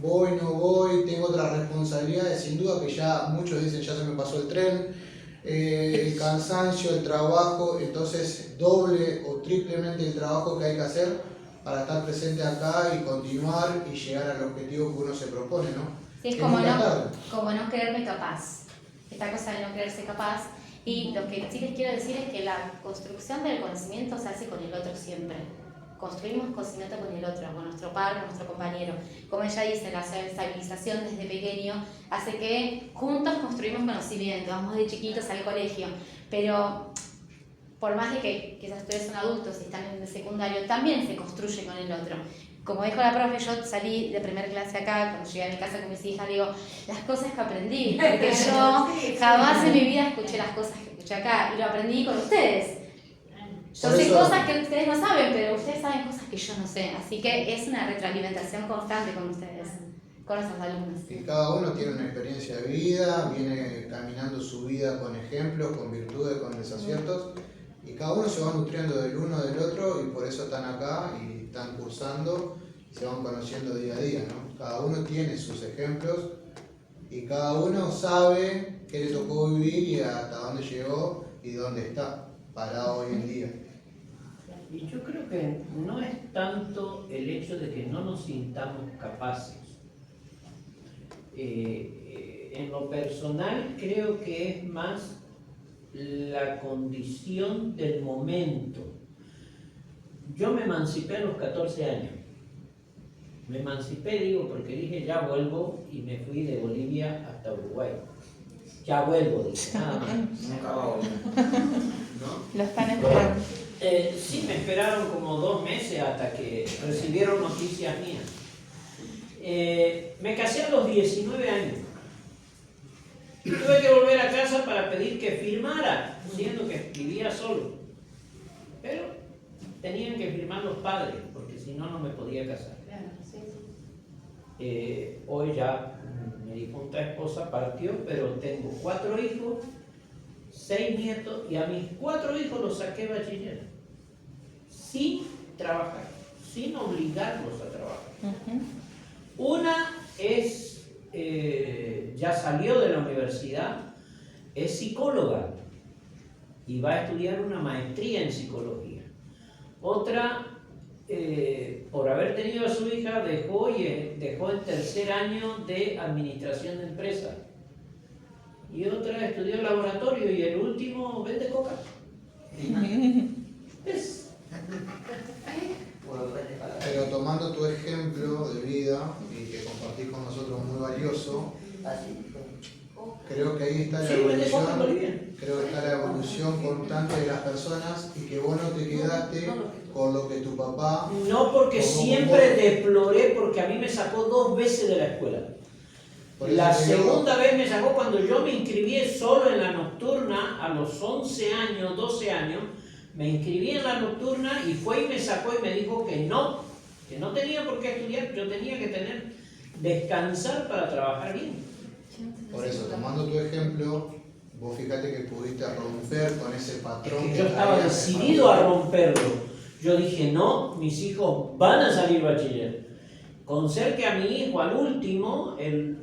voy, no voy, tengo otras responsabilidades, sin duda que ya muchos dicen ya se me pasó el tren, el cansancio, el trabajo, entonces doble o triplemente el trabajo que hay que hacer para estar presente acá y continuar y llegar al objetivo que uno se propone, ¿no? Sí, es como no creerme capaz, esta cosa de no creerse capaz. Y lo que sí les quiero decir es que la construcción del conocimiento se hace con el otro siempre. Construimos conocimiento con el otro, con nuestro par, con nuestro compañero. Como ella dice, la estabilización desde pequeño hace que juntos construimos conocimiento, vamos de chiquitos al colegio, pero por más de que quizás ustedes son adultos y están en el secundario, también se construye con el otro. Como dijo la profe, yo salí de primer clase acá, cuando llegué a mi casa con mis hijas, digo, las cosas que aprendí, porque yo jamás en mi vida escuché las cosas que escuché acá, y lo aprendí con ustedes. Yo sé cosas que ustedes no saben, pero ustedes saben cosas que yo no sé, así que es una retroalimentación constante con ustedes, con nuestros alumnos. Y cada uno tiene una experiencia de vida, viene caminando su vida con ejemplos, con virtudes, con desaciertos, y cada uno se va nutriendo del uno del otro y por eso están acá y están cursando y se van conociendo día a día, ¿no? Cada uno tiene sus ejemplos y cada uno sabe qué le tocó vivir y hasta dónde llegó y dónde está parado hoy en día. Y yo creo que no es tanto el hecho de que no nos sintamos capaces. En lo personal creo que es más la condición del momento. Yo me emancipé a los 14 años. Me emancipé, digo, porque dije ya vuelvo y me fui de Bolivia hasta Uruguay. Ya vuelvo, dije, nada más. Nunca va a volver. ¿No? Lo están esperando. Sí, me esperaron como 2 meses hasta que recibieron noticias mías. Me casé a los 19 años. Y tuve que volver a casa para pedir que firmara, siendo que vivía solo. Pero tenían que firmar los padres, porque si no, no me podía casar. Hoy ya mi difunta esposa partió, pero tengo 4 hijos, 6 nietos, y a mis 4 hijos los saqué bachiller, sin trabajar, sin obligarlos a trabajar. Una es... ya salió de la universidad, es psicóloga y va a estudiar una maestría en psicología. Otra, por haber tenido a su hija, dejó el 3er año de administración de empresas. Y otra estudió laboratorio y el último vende coca. Pero tomando tu ejemplo de vida y que compartís con nosotros muy valioso, creo que ahí está la evolución, creo que está la evolución constante de las personas y que vos no te quedaste con lo que tu papá... No, porque como siempre vos- deploré, porque a mí me sacó 2 veces de la escuela. Por eso La te digo- segunda vez me sacó cuando yo me inscribí solo en la nocturna, a los 11 años, 12 años, me inscribí en la nocturna y fue y me sacó y me dijo que no tenía por qué estudiar, yo tenía que descansar para trabajar bien. Por eso, tomando tu ejemplo, vos fíjate que pudiste romper con ese patrón. Que que yo estaba traías de decidido a familia. romperlo. Yo dije, no, mis hijos van a salir bachiller. Con ser que a mi hijo, al último, él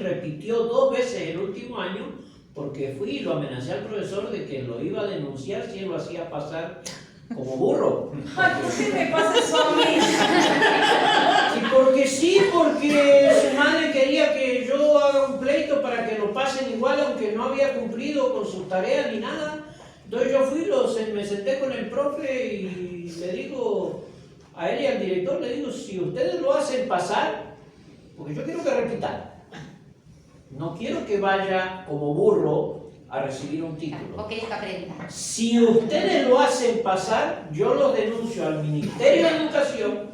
repitió 2 veces el último año, porque fui y lo amenacé al profesor de que lo iba a denunciar si él lo hacía pasar como burro. Ay, ¿por qué me pasa eso a mí? Y porque sí, porque su madre quería que yo haga un pleito para que lo pasen igual, aunque no había cumplido con sus tareas ni nada. Entonces yo fui, me senté con el profe y le digo a él y al director, le digo, si ustedes lo hacen pasar, porque yo quiero que repitan, no quiero que vaya como burro a recibir un título. Vos querés que aprenda. Si ustedes lo hacen pasar, yo lo denuncio al Ministerio de Educación,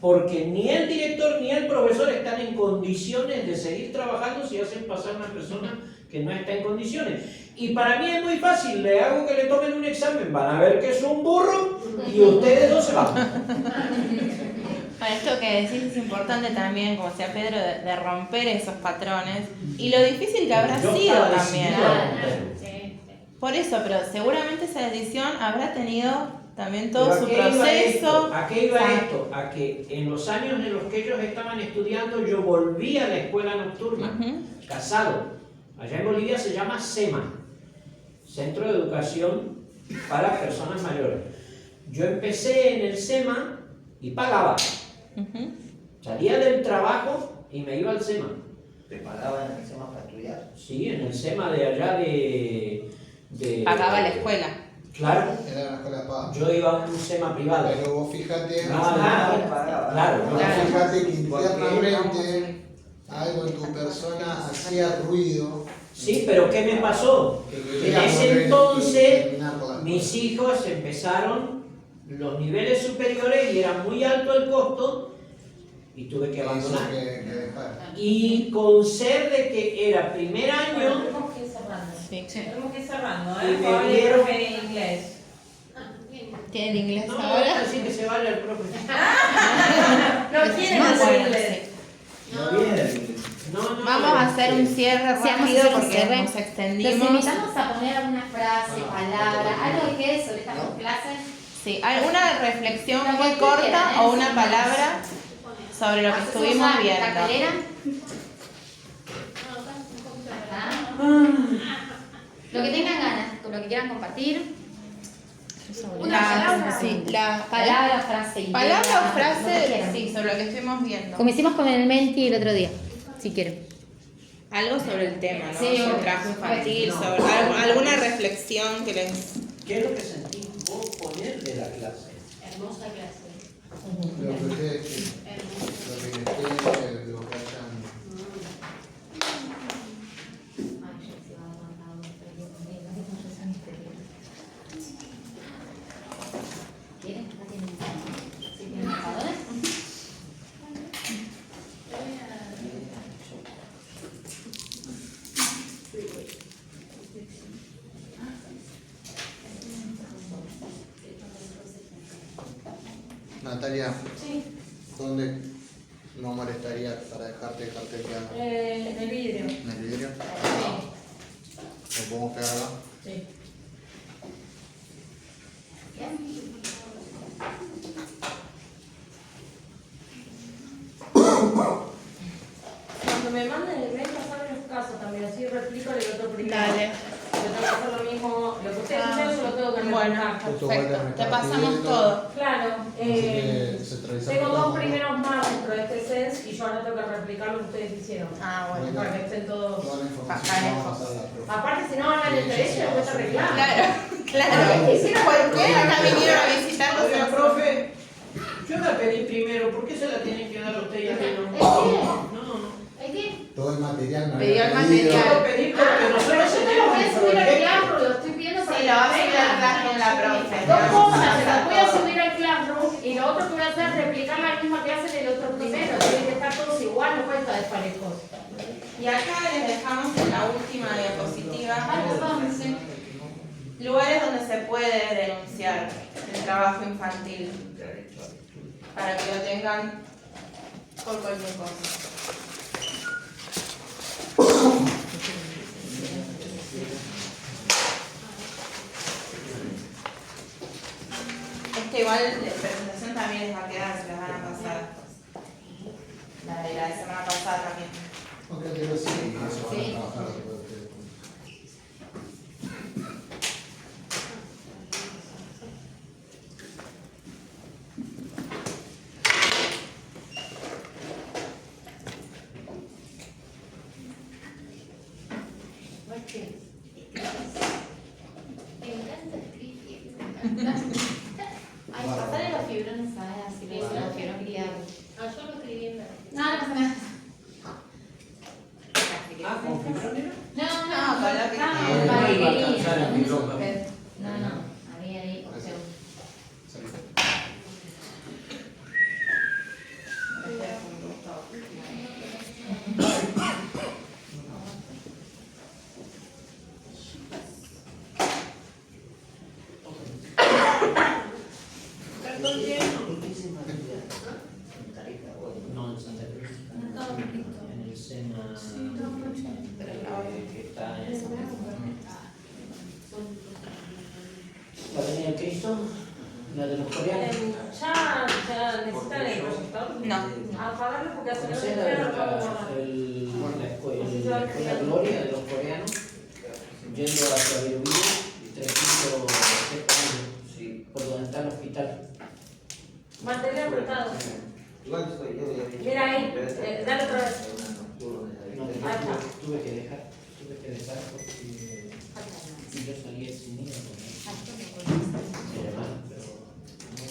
porque ni el director ni el profesor están en condiciones de seguir trabajando si hacen pasar a una persona que no está en condiciones. Y para mí es muy fácil, le hago que le tomen un examen, van a ver que es un burro y ustedes 2 se van. Bueno, esto que decís es importante también, como decía Pedro, de romper esos patrones y lo difícil que habrá Yo sido estaba también. decidido a romperlo. Por eso, pero seguramente esa decisión habrá tenido también todo Pero su ¿a qué iba proceso. esto? ¿A qué iba Exacto. esto? A que en los años en los que ellos estaban estudiando, yo volví a la escuela nocturna, Ujú. casado. Allá en Bolivia se llama SEMA, Centro de Educación para Personas Mayores. Yo empecé en el SEMA y pagaba. Ujú. Salía del trabajo y me iba al SEMA. ¿Te pagaban en el SEMA para estudiar? Sí, en el SEMA de allá de Pagaba la escuela. Claro, Era una escuela paga. yo iba a un SEMA privado. Pero vos fíjate, No, pagaba. claro, vos no. fíjate que Porque internamente algo en tu persona hacía ruido. Sí, pero ¿qué me pasó? que En querías ese volver y entonces, terminar con la mis escuela. hijos empezaron los niveles superiores y era muy alto el costo y tuve que Eso abandonar. que dejar. Y con ser de que era primer año, Tenemos que ir cerrando. Sí. Tenemos que ir cerrando, Y me Porque hoy dieron- el profe en inglés. ¿Tienen inglés no, ahora? así que se vaya el profe. No quieren Más hacer bueno, inglés. No viene. No, Vamos a hacer un cierre Sí, vamos a rápido hacer un porque cierre. nos Los extendimos. invitamos a poner alguna frase, palabra, algo que quede sobre estas 2 clases. Sí, alguna reflexión Lo que muy quieran, corta o una sí. palabra sobre lo que Hacemos estuvimos una viendo. cartelera. Lo que tengan ganas, con lo que quieran compartir. Una palabra. Sí, la Palabra, frase, idea. palabra o lo que frase, quieran. sí, sobre lo que estuvimos viendo. Como hicimos con el Menti el otro día, si quieren. Algo sobre el tema, ¿no? Sí, sobre el obvio. trabajo infantil, No. sobre alguna reflexión que les... ¿Qué es lo que sentís vos poner de la clase? Hermosa clase. Lo que ustedes, lo que les quede, lo que hayan. ¿Quieren? ¿No tienen? ¿Sí tienen marcadores? Natalia, ¿dónde no molestaría para dejarte quedar? En el vidrio. ¿En el vidrio? ¿Lo podemos pegar acá? Sí. Cuando me manden el mail, pasame los casos también, así replico el otro primero. Dale. Yo tengo que hacer lo mismo, lo que ustedes hicieron, yo lo tengo que Bueno, replicar. Justo Walter me perfecto. Te estaba pasamos pidiendo, todo. Claro, así que centralizamos tengo todo. 2 primeros más dentro de este CES y yo ahora tengo que replicar lo que ustedes hicieron. Ah, bueno. Para que estén todos. Toda la información Acá que vamos a pasar a la profe. Aparte, si no hagan entre ellos, después se reclaman. Claro, claro. ¿Por qué no vinieron a visitarnos? Oiga, profe, yo la pedí primero, ¿por qué se la tienen que dar a usted y a mí no? No. ¿El qué? Todo el material me Pidió había el pedido. Yo lo pedí porque nosotros Yo te lo tenemos voy a el subir al proyecto. teatro, lo estoy pidiendo para Sí, lo va a subir al Classroom la profe. Dos cosas, se las voy a subir al Classroom y lo otro que voy a hacer es replicar la misma clase del otro primero. Tienen que estar todos igual, no puede estar desparejos. Y acá les dejamos en la última diapositiva lugares donde se puede denunciar el trabajo infantil, para que lo tengan por cualquier cosa. Igual la presentación también les va a quedar, se las van a pasar después. La de la semana pasada también. Ok, pero sí, eso van a trabajar después. Ay, pasarle los fibrones a así que los fibrones quería. Ah, yo lo escribí en la... No, no pasa nada. Ah, ¿con fibrones? No, con lo que para iba a alcanzar el fibrón. No, ahí, opción. No, en Santa Cruz. En el SENA que está en la Avenida Cristo, la de los coreanos. ¿Ya necesitan el proyector? No. Apagarlo porque hace ¿Conocés la de la escuela Gloria de los coreanos? Yendo hacia Beruíno y 300 por donde está el hospital. Mantener apretado. Igual soy yo, ya vi. Mira ahí, dale otra vez. No, tuve que dejar porque yo salí sin ir mi hermano, pero no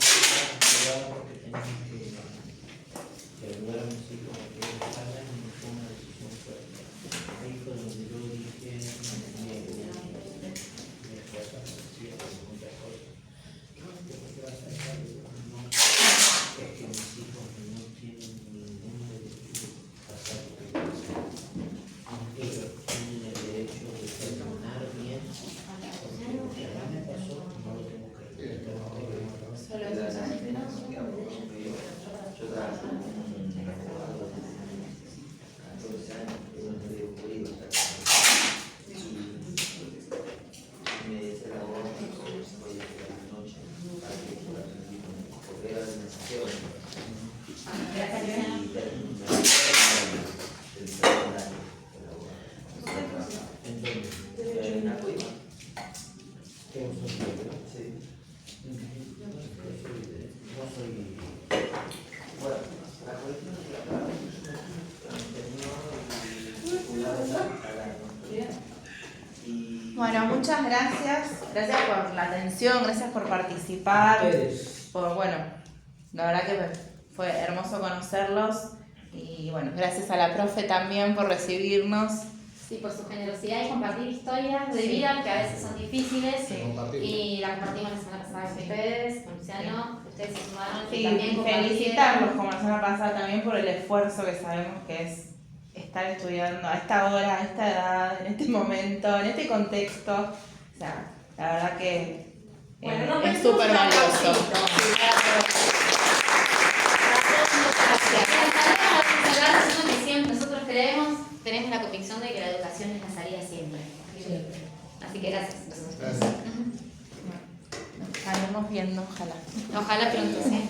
puedo porque teníamos que ayudar a mis hijos a que ellos salgan y fue una decisión fuerte. Ahí fue donde yo dije, mi esposa me decía muchas cosas. ¿Qué vas a hacer? No, es que mis hijos no tienen ningún derecho de pasar por eso. Ellos tienen el derecho de terminar bien, porque lo que a mí me pasó no lo tengo que repetir. Yo trabajo como un abogado hace 14 años, pero no medio jurídico. Y me dice el abogado que voy a llegar la noche para que pueda rendir porque era el mensajero. Y terminé el secundario del abogado. Entonces, En una cueva. ¿qué vos sos libre? Sí. No soy... Bueno, la cuestión es que la palabra y Bueno, muchas gracias. Gracias por la atención, gracias por participar. Ustedes. Bueno, la verdad que fue hermoso conocerlos. Y bueno, gracias a la profe también por recibirnos. Sí, por su generosidad y compartir historias de vida que a veces son difíciles. Sí. Y la compartimos la semana pasada con ustedes, con Luciano. Ustedes se sumaron y Sí, también compartieron. felicitarlos como la semana pasada también por el esfuerzo que sabemos que es estar estudiando a esta hora, a esta edad, en este momento, en este contexto. O sea, la verdad que Bueno, es súper valioso. Nosotros tenemos la convicción de que la educación es la salida siempre. Así que gracias. Gracias. Nos estaremos viendo, ojalá. Ojalá pronto, sí.